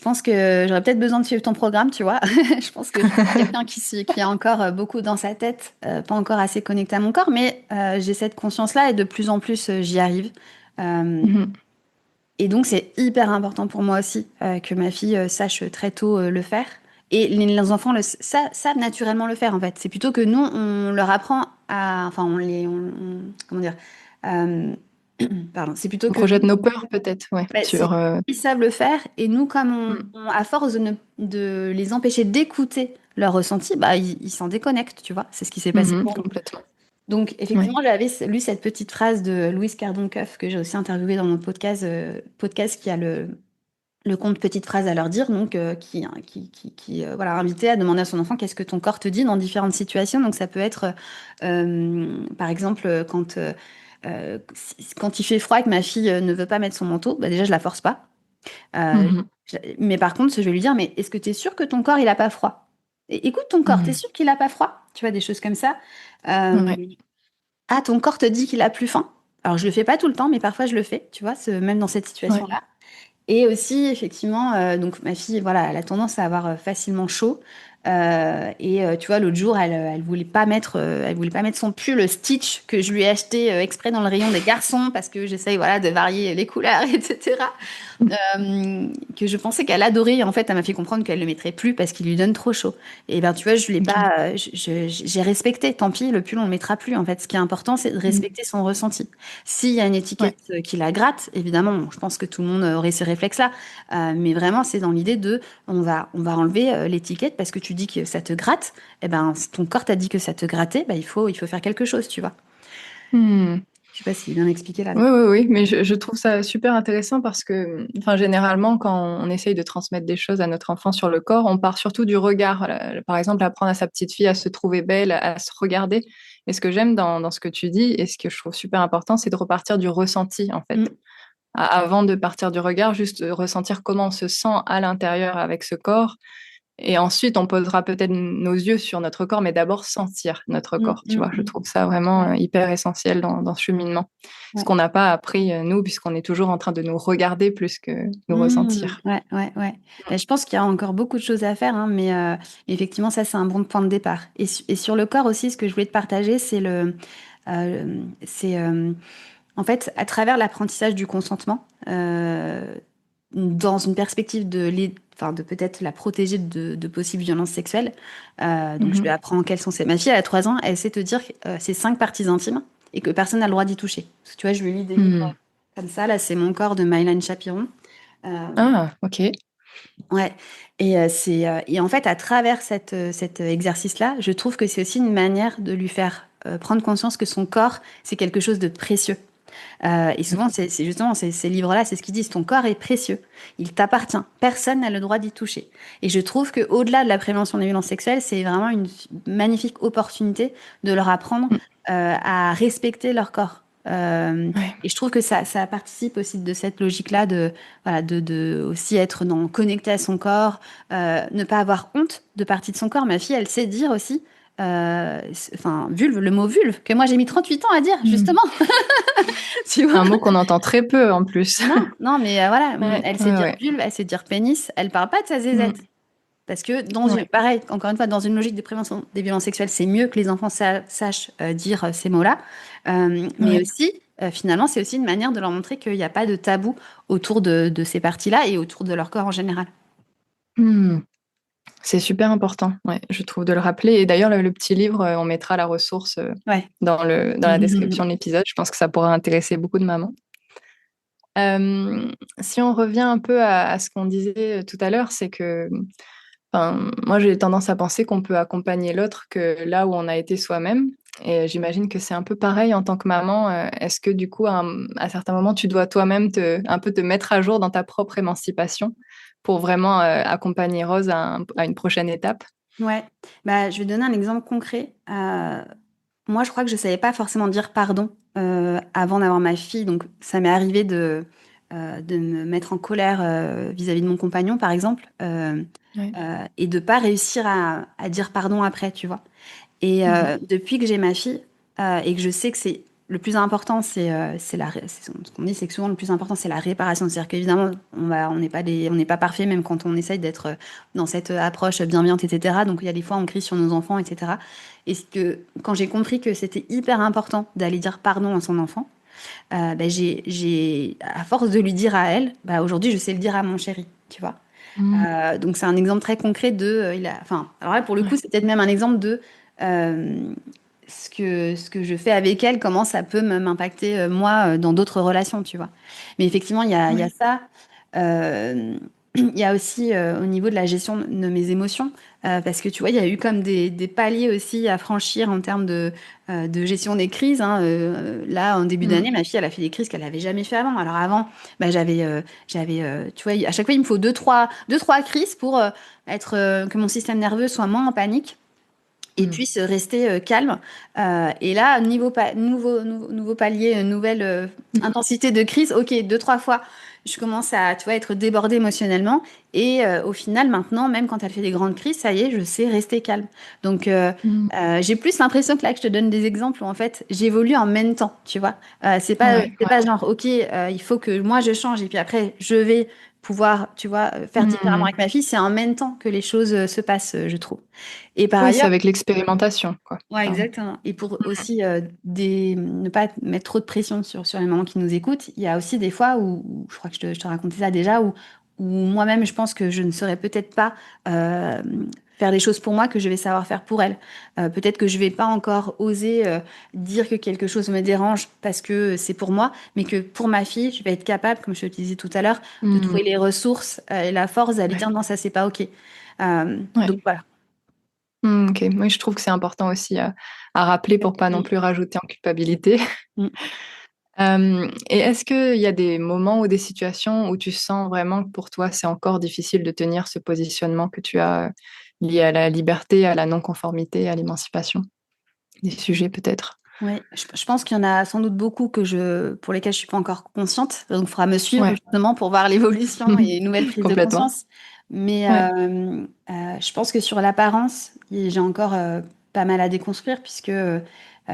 Speaker 1: pense que j'aurais peut-être besoin de suivre ton programme, tu vois. Je pense que je suis quelqu'un qui a encore beaucoup dans sa tête, pas encore assez connecté à mon corps, mais j'ai cette conscience-là et de plus en plus, j'y arrive. Euh,
Speaker 2: Mhm.
Speaker 1: et donc, c'est hyper important pour moi aussi que ma fille sache très tôt le faire. Et les enfants savent naturellement le faire, en fait. C'est plutôt que nous, on leur apprend à... Enfin, comment dire? Euh, pardon. C'est plutôt
Speaker 2: On
Speaker 1: que
Speaker 2: projette nos peurs, peut-être, ouais,
Speaker 1: bah,
Speaker 2: sur.
Speaker 1: ils savent le faire et nous, comme
Speaker 2: Mm.
Speaker 1: à force de les empêcher d'écouter leurs ressentis, bah, ils s'en déconnectent, tu vois. C'est ce qui s'est passé
Speaker 2: Mhm,
Speaker 1: pour nous.
Speaker 2: complètement.
Speaker 1: Donc,
Speaker 2: Ouais.
Speaker 1: effectivement, j'avais lu cette petite phrase de Louise Cardon-Coff que j'ai aussi interviewée dans mon podcast qui a le compte Petite phrase à leur dire, donc voilà, invité à demander à son enfant qu'est-ce que ton corps te dit dans différentes situations. Donc, ça peut être, par exemple, quand quand il fait froid et que ma fille ne veut pas mettre son manteau, bah déjà, je la force pas. Euh,
Speaker 2: Mhm.
Speaker 1: mais par contre, je vais lui dire, mais est-ce que tu es sûr que ton corps, il a pas froid? Et, écoute ton corps, t'es
Speaker 2: Mhm.
Speaker 1: sûr qu'il a pas froid? Tu vois, des choses comme ça. Euh,
Speaker 2: Ouais.
Speaker 1: ah, ton corps te dit qu'il a plus faim. Alors, je le fais pas tout le temps, mais parfois je le fais, tu vois, même dans cette
Speaker 2: Ouais.
Speaker 1: situation-là. Et aussi, effectivement, donc ma fille, voilà, elle a tendance à avoir facilement chaud. Tu vois, l'autre jour, elle voulait pas mettre son pull Stitch que je lui ai acheté exprès dans le rayon des garçons parce que j'essaye, voilà, de varier les couleurs, etc. Que je pensais qu'elle adorait. En fait, elle m'a fait comprendre qu'elle le mettrait plus parce qu'il lui donne trop chaud. Et ben, tu vois, je l'ai
Speaker 2: Ok.
Speaker 1: pas, j'ai respecté. Tant pis, le pull, on le mettra plus. En fait, ce qui est important, c'est de
Speaker 2: Mhm.
Speaker 1: respecter son ressenti. S'il y a une
Speaker 2: Ouais.
Speaker 1: étiquette qui la gratte, évidemment, je pense que tout le monde aurait ce réflexe-là. Mais vraiment, c'est dans l'idée de, on va enlever l'étiquette parce que tu dis que ça te gratte. Eh ben, si ton corps t'a dit que ça te grattait, ben, il faut faire quelque chose, tu vois.
Speaker 2: Hmm.
Speaker 1: Je sais pas si c'est bien expliqué là,
Speaker 2: Oui,
Speaker 1: mais.
Speaker 2: oui, oui, mais je trouve ça super intéressant parce que, enfin, généralement, quand on essaye de transmettre des choses à notre enfant sur le corps, on part surtout du regard. Par exemple, apprendre à sa petite fille à se trouver belle, à se regarder. Et ce que j'aime dans ce que tu dis et ce que je trouve super important, c'est de repartir du ressenti, en fait.
Speaker 1: Mm,
Speaker 2: Avant de partir du regard, juste ressentir comment on se sent à l'intérieur avec ce corps. Et ensuite, on posera peut-être nos yeux sur notre corps, mais d'abord sentir notre
Speaker 1: mm,
Speaker 2: corps, tu
Speaker 1: mm,
Speaker 2: vois. Je
Speaker 1: mm.
Speaker 2: trouve ça vraiment
Speaker 1: Ouais,
Speaker 2: hyper essentiel dans ce cheminement. Ce
Speaker 1: ouais.
Speaker 2: qu'on n'a pas appris, nous, puisqu'on est toujours en train de nous regarder plus que nous ressentir.
Speaker 1: Ouais, ouais, ouais. Ben, je pense qu'il y a encore beaucoup de choses à faire, hein, mais effectivement, ça, c'est un bon point de départ. Et sur le corps aussi, ce que je voulais te partager, c'est en fait, à travers l'apprentissage du consentement, dans une perspective enfin, de peut-être la protéger de possibles violences sexuelles. Donc, je lui
Speaker 2: Mhm.
Speaker 1: apprends quelles sont ses. Ma fille, elle a 3 ans, elle sait te dire ses 5 parties intimes et que personne n'a le droit d'y toucher. Parce que, tu vois, je lui lis des livres
Speaker 2: Hmm.
Speaker 1: comme ça. Là, c'est Mon corps de Mylène Chapiron. Euh,
Speaker 2: Ah, ok.
Speaker 1: ouais. Et en fait, à travers cet exercice-là, je trouve que c'est aussi une manière de lui faire prendre conscience que son corps, c'est quelque chose de précieux. Et souvent, c'est justement ces livres-là, c'est ce qu'ils disent, ton corps est précieux, il t'appartient, personne n'a le droit d'y toucher. Et je trouve que au-delà de la prévention des violences sexuelles, c'est vraiment une magnifique opportunité de leur apprendre
Speaker 2: Hmm.
Speaker 1: à respecter leur corps.
Speaker 2: Ouais.
Speaker 1: Et je trouve que ça participe aussi de cette logique-là de, voilà, de aussi être connecté à son corps, ne pas avoir honte de partie de son corps. Ma fille, elle sait dire aussi, enfin, vulve, le mot vulve, que moi j'ai mis 38 ans à dire,
Speaker 2: Hmm.
Speaker 1: justement. Tu vois?
Speaker 2: Un mot qu'on entend très peu en plus.
Speaker 1: Non, non, mais voilà,
Speaker 2: Ouais,
Speaker 1: elle sait
Speaker 2: ouais,
Speaker 1: dire
Speaker 2: ouais.
Speaker 1: vulve, elle sait dire pénis, elle parle pas de sa
Speaker 2: Hmm.
Speaker 1: zézette. Parce que
Speaker 2: Ouais,
Speaker 1: pareil, encore une fois, dans une logique de prévention des violences sexuelles, c'est mieux que les enfants sachent dire ces mots-là. Mais
Speaker 2: ouais.
Speaker 1: aussi, finalement, c'est aussi une manière de leur montrer qu'il n'y a pas de tabou autour de ces parties-là et autour de leur corps en général.
Speaker 2: Hmm. C'est super important, ouais, je trouve, de le rappeler. Et d'ailleurs, le petit livre, on mettra la ressource
Speaker 1: Ouais.
Speaker 2: dans la description de l'épisode. Je pense que ça pourra intéresser beaucoup de mamans. Si on revient un peu à ce qu'on disait tout à l'heure, c'est que enfin, moi, j'ai tendance à penser qu'on peut accompagner l'autre que là où on a été soi-même. Et j'imagine que c'est un peu pareil en tant que maman. Est-ce que du coup, à certains moments, tu dois toi-même un peu te mettre à jour dans ta propre émancipation pour vraiment accompagner Rose à une prochaine étape?
Speaker 1: Ouais. Bah, je vais donner un exemple concret. Moi, je crois que je savais pas forcément dire pardon avant d'avoir ma fille. Donc, ça m'est arrivé de me mettre en colère vis-à-vis de mon compagnon, par exemple,
Speaker 2: Ouais.
Speaker 1: et de pas réussir à dire pardon après, tu vois. Et
Speaker 2: Mhm.
Speaker 1: depuis que j'ai ma fille et que je sais que c'est le plus important, ce qu'on dit, c'est que souvent le plus important, c'est la réparation. C'est-à-dire qu'évidemment, on n'est pas parfait, même quand on essaye d'être dans cette approche bienveillante, etc. Donc il y a des fois, on crie sur nos enfants, etc. Et quand j'ai compris que c'était hyper important d'aller dire pardon à son enfant, bah, à force de lui dire à elle, bah, aujourd'hui, je sais le dire à mon chéri, tu vois.
Speaker 2: Mhm.
Speaker 1: Donc c'est un exemple très concret enfin, alors là pour le coup
Speaker 2: Ouais.
Speaker 1: c'est peut-être même un exemple de euh, ce que je fais avec elle, comment ça peut m'impacter moi dans d'autres relations, tu vois. Mais effectivement il y a
Speaker 2: Ouais.
Speaker 1: ça. Euh, il y a aussi au niveau de la gestion de mes émotions, parce que tu vois, il y a eu comme des paliers aussi à franchir en termes de gestion des crises, hein. Là, en début d'année,
Speaker 2: Mhm.
Speaker 1: ma fille, elle a fait des crises qu'elle n'avait jamais fait avant. Alors avant, bah, tu vois, à chaque fois, il me faut deux, trois crises pour que mon système nerveux soit moins en panique. et
Speaker 2: Mm.
Speaker 1: puis se rester calme. Et là, nouveau palier, nouvelle intensité de crise. Ok, deux, trois fois, je commence à, tu vois, être débordée émotionnellement. Et au final, maintenant, même quand elle fait des grandes crises, ça y est, je sais rester calme. Donc,
Speaker 2: Mm.
Speaker 1: j'ai plus l'impression que là, que je te donne des exemples où en fait, j'évolue en même temps, tu vois.
Speaker 2: Ouais,
Speaker 1: C'est pas
Speaker 2: ouais.
Speaker 1: genre, ok, il faut que moi je change et puis après, je vais pouvoir, tu vois, faire différemment
Speaker 2: Mm.
Speaker 1: avec ma fille. C'est en même temps que les choses se passent, je trouve. Et par
Speaker 2: Oui, c'est
Speaker 1: ailleurs,
Speaker 2: avec l'expérimentation, quoi.
Speaker 1: ouais,
Speaker 2: Enfin,
Speaker 1: exactement. Et pour aussi ne pas mettre trop de pression sur les mamans qui nous écoutent, il y a aussi des fois je crois que je te racontais ça déjà, où moi-même je pense que je ne saurais peut-être pas euh, faire les choses pour moi que je vais savoir faire pour elle. Peut-être que je vais pas encore oser dire que quelque chose me dérange parce que c'est pour moi, mais que pour ma fille, je vais être capable, comme je te le disais tout à l'heure, de
Speaker 2: mm.
Speaker 1: trouver les ressources et la force d'aller
Speaker 2: Ouais,
Speaker 1: dire non, ça c'est pas OK. Donc
Speaker 2: ouais.
Speaker 1: voilà.
Speaker 2: Ok, oui, je trouve que c'est important aussi à rappeler pour pas non
Speaker 1: Mm.
Speaker 2: plus rajouter en culpabilité.
Speaker 1: Mm.
Speaker 2: Et est-ce qu'il y a des moments ou des situations où tu sens vraiment que pour toi, c'est encore difficile de tenir ce positionnement que tu as lié à la liberté, à la non-conformité, à l'émancipation? Des sujets peut-être?
Speaker 1: Oui, je pense qu'il y en a sans doute beaucoup pour lesquels je suis pas encore consciente. Donc, il faudra me suivre
Speaker 2: Ouais,
Speaker 1: justement pour voir l'évolution et une nouvelle prise de
Speaker 2: complètement.
Speaker 1: conscience. Mais
Speaker 2: Ouais.
Speaker 1: je pense que sur l'apparence, j'ai encore pas mal à déconstruire puisque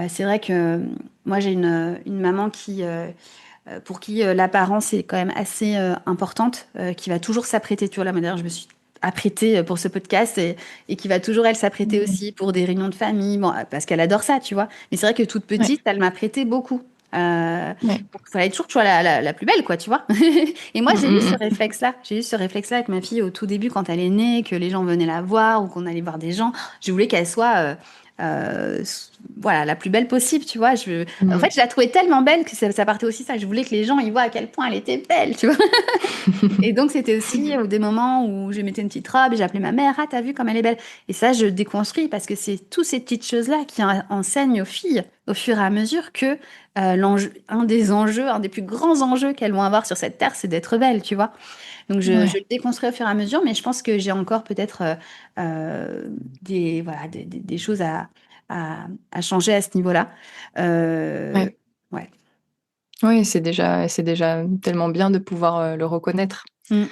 Speaker 1: c'est vrai que moi, j'ai une maman pour qui l'apparence est quand même assez importante, qui va toujours s'apprêter. Tu vois, là, d'ailleurs, je me suis apprêtée pour ce podcast et qui va toujours, elle, s'apprêter
Speaker 2: Mm.
Speaker 1: aussi pour des réunions de famille, bon, parce qu'elle adore ça, tu vois. Mais c'est vrai que toute
Speaker 2: Ouais,
Speaker 1: petite, elle m'a prêté beaucoup.
Speaker 2: ouais.
Speaker 1: Donc, il fallait toujours que je sois la plus belle, quoi, tu vois. Et moi,
Speaker 2: Mm,
Speaker 1: j'ai eu
Speaker 2: mm,
Speaker 1: ce
Speaker 2: mm.
Speaker 1: réflexe-là. J'ai eu ce réflexe-là avec ma fille au tout début, quand elle est née, que les gens venaient la voir ou qu'on allait voir des gens. Je voulais qu'elle soit, euh, voilà, la plus belle possible, tu vois. En fait,
Speaker 2: Mm.
Speaker 1: je la trouvais tellement belle que ça partait aussi ça. Je voulais que les gens y voient à quel point elle était belle, tu vois. Et donc, c'était aussi des moments où je mettais une petite robe et j'appelais ma mère, ah, t'as vu comme elle est belle. Et ça, je déconstruis parce que c'est toutes ces petites choses-là qui enseignent aux filles au fur et à mesure que un des enjeux, un des plus grands enjeux qu'elles vont avoir sur cette terre, c'est d'être belle, tu vois. Donc, je
Speaker 2: Ouais,
Speaker 1: le déconstruis au fur et à mesure, mais je pense que j'ai encore peut-être voilà, des choses à changer à ce niveau-là. Euh,
Speaker 2: ouais.
Speaker 1: ouais.
Speaker 2: Oui, c'est déjà tellement bien de pouvoir le reconnaître.
Speaker 1: Mm.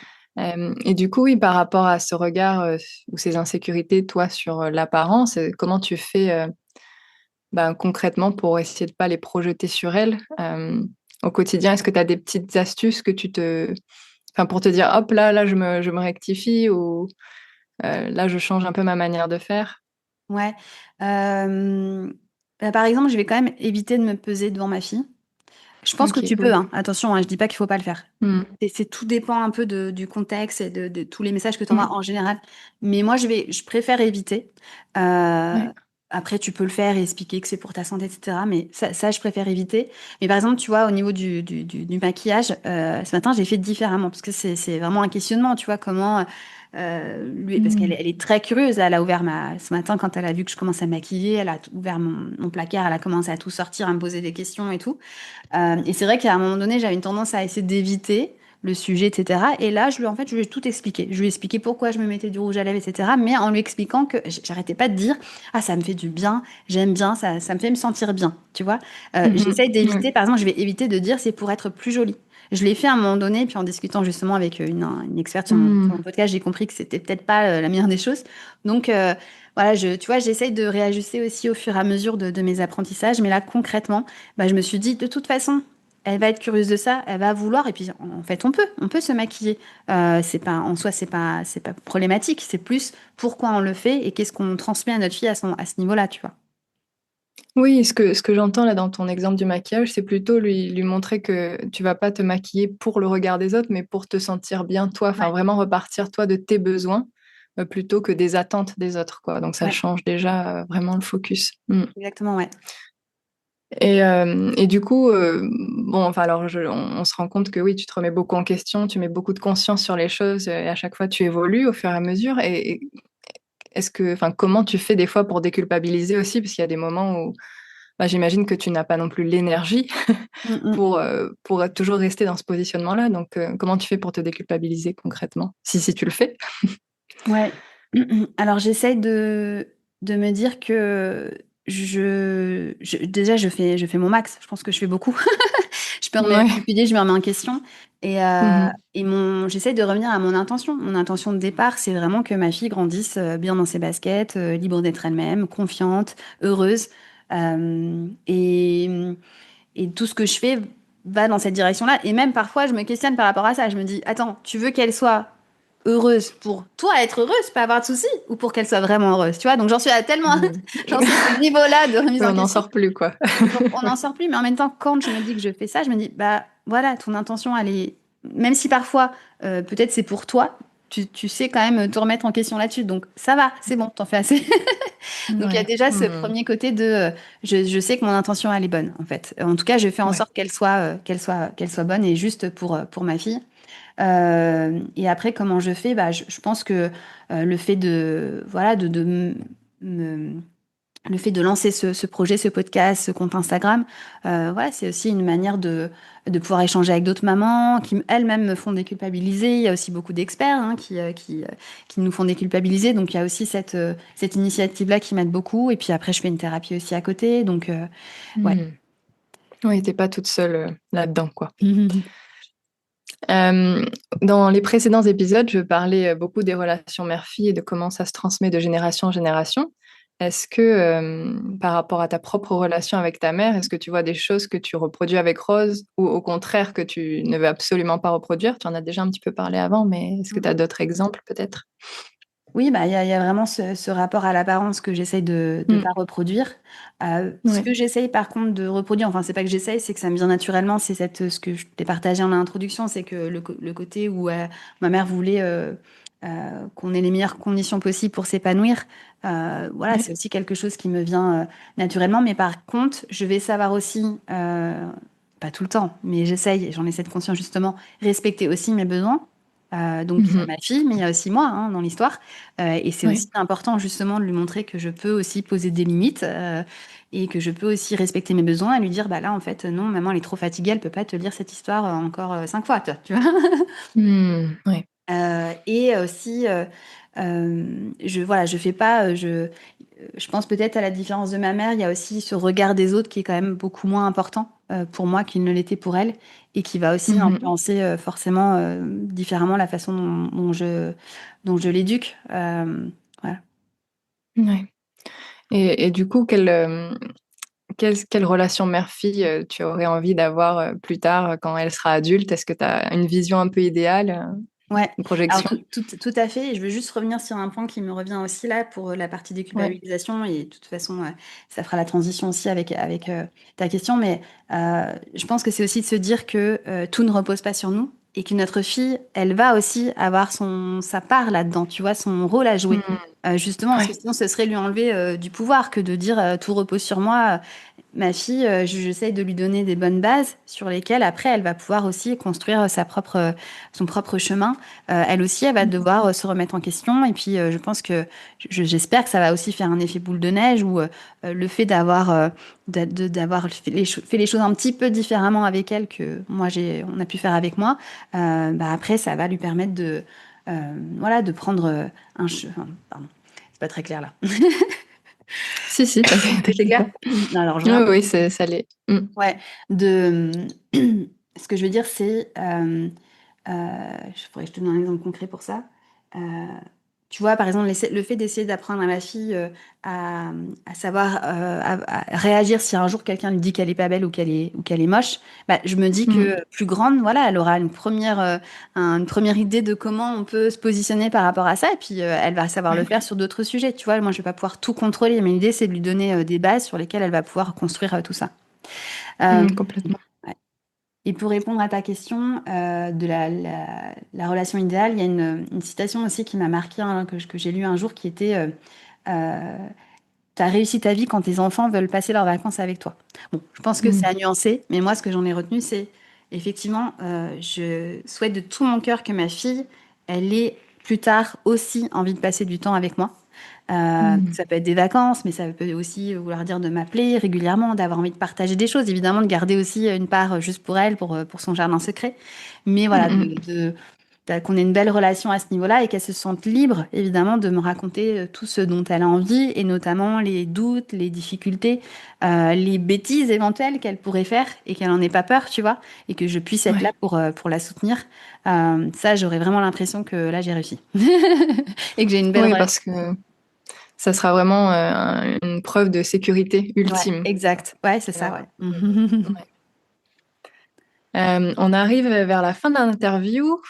Speaker 2: Et du coup, oui, par rapport à ce regard ou ces insécurités, toi, sur l'apparence, comment tu fais ben, concrètement pour essayer de pas les projeter sur elle au quotidien? Est-ce que tu as des petites astuces que enfin, pour te dire, hop, là, je me rectifie ou là, je change un peu ma manière de faire?
Speaker 1: Ouais. Euh, Par exemple, je vais quand même éviter de me peser devant ma fille. Je pense que
Speaker 2: Ok,
Speaker 1: tu peux,
Speaker 2: oui.
Speaker 1: hein. Attention, hein, je dis pas qu'il faut pas le faire.
Speaker 2: Mm.
Speaker 1: Tout dépend un peu du contexte et de tous les messages que tu envoies
Speaker 2: Mm.
Speaker 1: en général. Mais moi, je préfère éviter. Euh,
Speaker 2: Ouais.
Speaker 1: Après, tu peux le faire et expliquer que c'est pour ta santé, etc. Mais ça, je préfère éviter. Mais par exemple, tu vois, au niveau du maquillage, ce matin, j'ai fait différemment parce que c'est vraiment un questionnement, tu vois, comment parce qu'elle
Speaker 2: Mm.
Speaker 1: elle est très curieuse. Elle a ouvert ce matin, quand elle a vu que je commençais à maquiller, elle a ouvert mon placard, elle a commencé à tout sortir, à me poser des questions et tout. Et c'est vrai qu'à un moment donné, j'avais une tendance à essayer d'éviter le sujet, etc. Et là, en fait, je lui ai tout expliqué. Je lui ai expliqué pourquoi je me mettais du rouge à lèvres, etc. Mais en lui expliquant que j'arrêtais pas de dire, ah, ça me fait du bien, j'aime bien, ça me fait me sentir bien, tu vois.
Speaker 2: Mhm.
Speaker 1: J'essaye
Speaker 2: Ouais.
Speaker 1: d'éviter, par exemple, je vais éviter de dire c'est pour être plus jolie. Je l'ai fait à un moment donné, puis en discutant justement avec une experte sur mon
Speaker 2: Mm.
Speaker 1: podcast, j'ai compris que c'était peut-être pas la meilleure des choses. Donc, voilà, tu vois, j'essaye de réajuster aussi au fur et à mesure de mes apprentissages. Mais là, concrètement, bah, je me suis dit, de toute façon, elle va être curieuse de ça, elle va vouloir, et puis en fait, on peut se maquiller. C'est pas, en soi, c'est pas problématique. C'est plus pourquoi on le fait et qu'est-ce qu'on transmet à notre fille à ce niveau-là, tu vois.
Speaker 2: Oui, ce que j'entends là dans ton exemple du maquillage, c'est plutôt lui montrer que tu vas pas te maquiller pour le regard des autres, mais pour te sentir bien toi, enfin
Speaker 1: Ouais,
Speaker 2: vraiment repartir toi de tes besoins plutôt que des attentes des autres, quoi. Donc ça
Speaker 1: ouais,
Speaker 2: change déjà vraiment le focus. Mm.
Speaker 1: exactement, ouais.
Speaker 2: Et du coup, bon, enfin alors on se rend compte que oui, tu te remets beaucoup en question, tu mets beaucoup de conscience sur les choses et à chaque fois tu évolues au fur et à mesure. Et enfin, comment tu fais des fois pour déculpabiliser aussi, parce qu'il y a des moments où bah, j'imagine que tu n'as pas non plus l'énergie
Speaker 1: Mm, mm.
Speaker 2: pour toujours rester dans ce positionnement-là. Donc, comment tu fais pour te déculpabiliser concrètement? Si tu le fais.
Speaker 1: Ouais. Alors de me dire que déjà, je fais mon max. Je pense que je fais beaucoup. Je peux remettre,
Speaker 2: Ouais.
Speaker 1: depuis je me remets en question.
Speaker 2: Mhm.
Speaker 1: J'essaie de revenir à mon intention. Mon intention de départ, c'est vraiment que ma fille grandisse bien dans ses baskets, libre d'être elle-même, confiante, heureuse. Euh, et, et tout ce que je fais va dans cette direction-là. Et même parfois, je me questionne par rapport à ça. Je me dis, attends, tu veux qu'elle soit heureuse pour toi être heureuse, pas avoir de soucis, ou pour qu'elle soit vraiment heureuse, tu vois? Donc j'en suis à tellement,
Speaker 2: Mhm.
Speaker 1: j'en suis à ce niveau-là de remise
Speaker 2: Ouais,
Speaker 1: en
Speaker 2: on n'en
Speaker 1: question.
Speaker 2: sort plus, quoi.
Speaker 1: Donc on n'en sort plus, mais en même temps, quand je me dis que je fais ça, je me dis, bah voilà, ton intention, elle est, même si parfois, peut-être c'est pour toi, tu sais quand même te remettre en question là-dessus. Donc ça va, c'est bon, t'en fais assez. Donc il y a
Speaker 2: Ouais.
Speaker 1: déjà ce
Speaker 2: Mhm.
Speaker 1: premier côté de, je sais que mon intention, elle est bonne, en fait. En tout cas, je fais en
Speaker 2: Ouais.
Speaker 1: sorte qu'elle soit bonne et juste pour ma fille. Et après, comment je fais? Bah, je pense que le fait de, voilà, me- le fait de lancer ce projet, ce podcast, ce compte Instagram, voilà, c'est aussi une manière de pouvoir échanger avec d'autres mamans qui elles-mêmes me font déculpabiliser. Il y a aussi beaucoup d'experts hein, qui nous font déculpabiliser. Donc il y a aussi cette initiative-là qui m'aide beaucoup. Et puis après, je fais une thérapie aussi à côté. Donc ouais.
Speaker 2: Mhm. Oui, t'es pas toute seule là-dedans, quoi. Euh, Dans les précédents épisodes, je parlais beaucoup des relations mère-fille et de comment ça se transmet de génération en génération. Est-ce que, par rapport à ta propre relation avec ta mère, est-ce que tu vois des choses que tu reproduis avec Rose ou au contraire que tu ne veux absolument pas reproduire? Tu en as déjà un petit peu parlé avant, mais est-ce que tu as d'autres exemples peut-être?
Speaker 1: Oui, bah, il y a vraiment ce rapport à l'apparence que j'essaye de ne
Speaker 2: Mm.
Speaker 1: pas reproduire. Ce
Speaker 2: Ouais.
Speaker 1: que j'essaye par contre de reproduire, enfin c'est pas que j'essaye, c'est que ça me vient naturellement, c'est ce que je t'ai partagé en introduction, c'est que le côté où ma mère voulait qu'on ait les meilleures conditions possibles pour s'épanouir, voilà,
Speaker 2: Ouais.
Speaker 1: c'est aussi quelque chose qui me vient naturellement. Mais par contre, je vais savoir aussi, pas tout le temps, mais j'essaye, et j'en ai cette conscience justement, respecter aussi mes besoins. Donc il y a
Speaker 2: Mhm.
Speaker 1: ma fille, mais il y a aussi moi hein, dans l'histoire. Et c'est
Speaker 2: Ouais.
Speaker 1: aussi important justement de lui montrer que je peux aussi poser des limites et que je peux aussi respecter mes besoins et lui dire, bah là en fait non, maman elle est trop fatiguée, elle peut pas te lire cette histoire encore 5 fois, toi, tu vois.
Speaker 2: Ouais.
Speaker 1: Et aussi, voilà, je fais pas, je pense peut-être à la différence de ma mère, il y a aussi ce regard des autres qui est quand même beaucoup moins important pour moi qu'il ne l'était pour elle et qui va aussi
Speaker 2: Mhm.
Speaker 1: influencer forcément différemment la façon dont je l'éduque. Voilà.
Speaker 2: Ouais. Et du coup, quelle relation mère-fille tu aurais envie d'avoir plus tard quand elle sera adulte? Est-ce que tu as une vision un peu idéale,
Speaker 1: Ouais,
Speaker 2: une
Speaker 1: alors
Speaker 2: projection?
Speaker 1: tout à fait. Et je veux juste revenir sur un point qui me revient aussi là pour la partie
Speaker 2: Ouais.
Speaker 1: déculpabilisation. Et de toute façon, ça fera la transition aussi avec ta question. Mais je pense que c'est aussi de se dire que tout ne repose pas sur nous et que notre fille, elle va aussi avoir sa part là-dedans, tu vois, son rôle à jouer.
Speaker 2: Mhm.
Speaker 1: Justement, parce que
Speaker 2: Ouais.
Speaker 1: sinon, ce serait lui enlever du pouvoir que de dire tout repose sur moi. Ma fille, j'essaye de lui donner des bonnes bases sur lesquelles après elle va pouvoir aussi construire son propre chemin. Elle aussi, elle va devoir se remettre en question. Et puis, je pense que, j'espère que ça va aussi faire un effet boule de neige où le fait d'avoir fait les choses un petit peu différemment avec elle que moi on a pu faire avec moi, bah après, ça va lui permettre voilà, de prendre enfin, pardon, c'est pas très clair là.
Speaker 2: Si, si,
Speaker 1: C'est
Speaker 2: t'inquiète
Speaker 1: clair?
Speaker 2: pas.
Speaker 1: Alors, je
Speaker 2: Oui,
Speaker 1: reviens.
Speaker 2: oui, ça l'est. Mm.
Speaker 1: Ouais, ce que je veux dire, c'est, je pourrais je te donne un exemple concret pour ça. Euh, Tu vois, par exemple, le fait d'essayer d'apprendre à ma fille à savoir à réagir si un jour quelqu'un lui dit qu'elle est pas belle ou qu'elle est moche, bah, je me dis
Speaker 2: Mm.
Speaker 1: que plus grande, voilà, elle aura une première idée de comment on peut se positionner par rapport à ça, et puis elle va savoir le
Speaker 2: Ouais.
Speaker 1: faire sur d'autres sujets. Tu vois, moi, je vais pas pouvoir tout contrôler, mais l'idée, c'est de lui donner des bases sur lesquelles elle va pouvoir construire tout ça. Euh,
Speaker 2: Mm, complètement.
Speaker 1: ouais. Et pour répondre à ta question de la relation idéale, il y a une citation aussi qui m'a marquée, hein, que j'ai lue un jour, qui était euh, t'as réussi ta vie quand tes enfants veulent passer leurs vacances avec toi. Bon, je pense que c'est
Speaker 2: Mm.
Speaker 1: à nuancer, mais moi, ce que j'en ai retenu, c'est effectivement, je souhaite de tout mon cœur que ma fille, elle ait plus tard aussi envie de passer du temps avec moi.
Speaker 2: Mm.
Speaker 1: Ça peut être des vacances, mais ça peut aussi vouloir dire de m'appeler régulièrement, d'avoir envie de partager des choses, évidemment, de garder aussi une part juste pour elle, pour son jardin secret. Mais voilà,
Speaker 2: Mm.
Speaker 1: qu'on ait une belle relation à ce niveau-là et qu'elle se sente libre, évidemment, de me raconter tout ce dont elle a envie et notamment les doutes, les difficultés, les bêtises éventuelles qu'elle pourrait faire et qu'elle n'en ait pas peur, tu vois, et que je puisse être là
Speaker 2: Ouais.
Speaker 1: pour la soutenir. Ça, j'aurais vraiment l'impression que là, j'ai réussi et que j'ai une belle
Speaker 2: Oui,
Speaker 1: relation.
Speaker 2: parce que ça sera vraiment une preuve de sécurité
Speaker 1: Ouais,
Speaker 2: ultime.
Speaker 1: exact. Ouais, c'est ça,
Speaker 2: Euh,
Speaker 1: ouais.
Speaker 2: ouais. On arrive vers la fin de l'interview.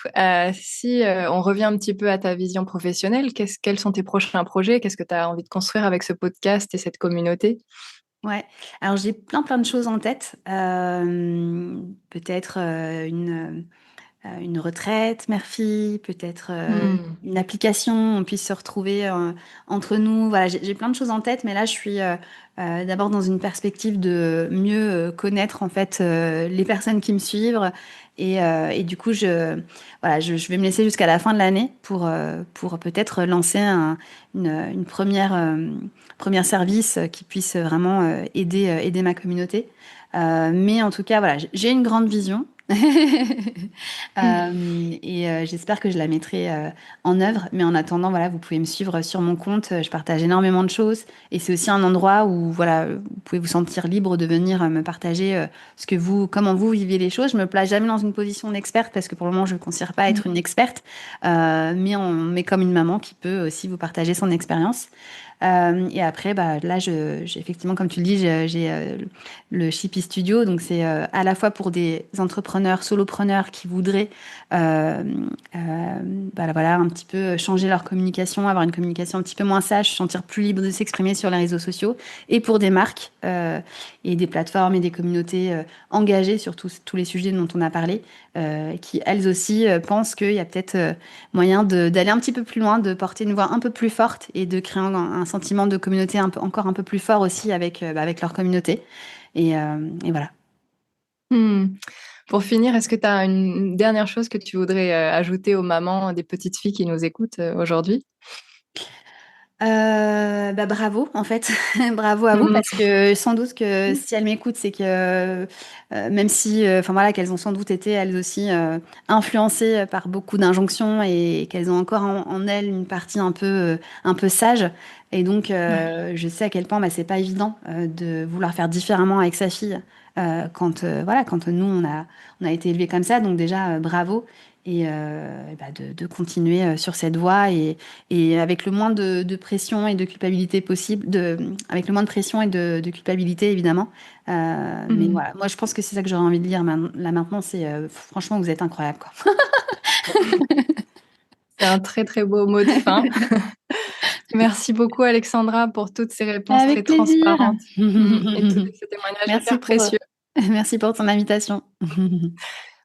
Speaker 2: Si on revient un petit peu à ta vision professionnelle, quels sont tes prochains projets? Qu'est-ce que tu as envie de construire avec ce podcast et cette communauté?
Speaker 1: Ouais, alors j'ai plein de choses en tête. Peut-être une retraite, mère-fille, peut-être
Speaker 2: Hmm.
Speaker 1: une application, on puisse se retrouver entre nous. Voilà, j'ai plein de choses en tête, mais là, je suis d'abord dans une perspective de mieux connaître en fait les personnes qui me suivent. Et du coup, voilà, je vais me laisser jusqu'à la fin de l'année pour peut-être lancer une première service qui puisse vraiment aider ma communauté. Mais en tout cas, voilà, j'ai une grande vision. J'espère que je la mettrai en œuvre. Mais en attendant, voilà, vous pouvez me suivre sur mon compte. Je partage énormément de choses. Et c'est aussi un endroit où, voilà, vous pouvez vous sentir libre de venir me partager comment vous vivez les choses. Je me place jamais dans une position d'experte parce que pour le moment, je ne considère pas être une experte. Mais comme une maman qui peut aussi vous partager son expérience. Et après, bah, là, effectivement, comme tu le dis, j'ai le Shippy Studio. Donc, c'est à la fois pour des entrepreneurs, solopreneurs qui voudraient euh, bah, voilà, un petit peu changer leur communication, avoir une communication un petit peu moins sage, se sentir plus libre de s'exprimer sur les réseaux sociaux. Et pour des marques et des plateformes et des communautés engagées sur tous les sujets dont on a parlé, qui elles aussi pensent qu'il y a peut-être moyen d'aller un petit peu plus loin, de porter une voix un peu plus forte et de créer un sentiment de communauté encore un peu plus fort aussi avec leur communauté. Et voilà.
Speaker 2: Hmm. Pour finir, est-ce que tu as une dernière chose que tu voudrais ajouter aux mamans des petites filles qui nous écoutent aujourd'hui?
Speaker 1: Bah bravo en fait, bravo à vous
Speaker 2: Hmm.
Speaker 1: parce que sans doute que si elles m'écoutent, c'est que même si, enfin voilà, qu'elles ont sans doute été elles aussi influencées par beaucoup d'injonctions et qu'elles ont encore en elles une partie un peu sage. Et donc je sais à quel point bah, c'est pas évident de vouloir faire différemment avec sa fille quand voilà, quand nous on a été élevés comme ça. Donc déjà bravo. Et bah, de continuer sur cette voie et avec le moins de pression et de culpabilité possible, avec le moins de pression et de culpabilité évidemment. Mais
Speaker 2: Hmm.
Speaker 1: voilà, moi je pense que c'est ça que j'aurais envie de dire là maintenant, c'est franchement vous êtes incroyable quoi.
Speaker 2: C'est un très très beau mot de fin. Merci beaucoup Alexandra pour toutes ces réponses très
Speaker 1: Avec plaisir.
Speaker 2: transparentes et tous ces témoignages
Speaker 1: Merci
Speaker 2: hyper
Speaker 1: pour,
Speaker 2: précieux.
Speaker 1: merci pour ton invitation.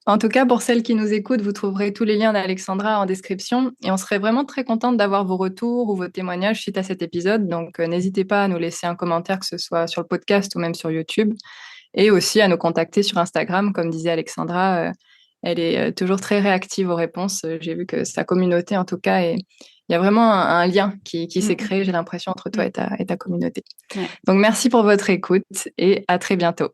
Speaker 2: En tout cas, pour celles qui nous écoutent, vous trouverez tous les liens d'Alexandra en description et on serait vraiment très contente d'avoir vos retours ou vos témoignages suite à cet épisode. Donc, n'hésitez pas à nous laisser un commentaire, que ce soit sur le podcast ou même sur YouTube, et aussi à nous contacter sur Instagram. Comme disait Alexandra, elle est toujours très réactive aux réponses. J'ai vu que sa communauté, en tout cas, il y a vraiment un lien qui s'est
Speaker 1: Mm,
Speaker 2: créé, j'ai l'impression, entre toi
Speaker 1: mm,
Speaker 2: et ta communauté.
Speaker 1: ouais.
Speaker 2: Donc, merci pour votre écoute et à très bientôt.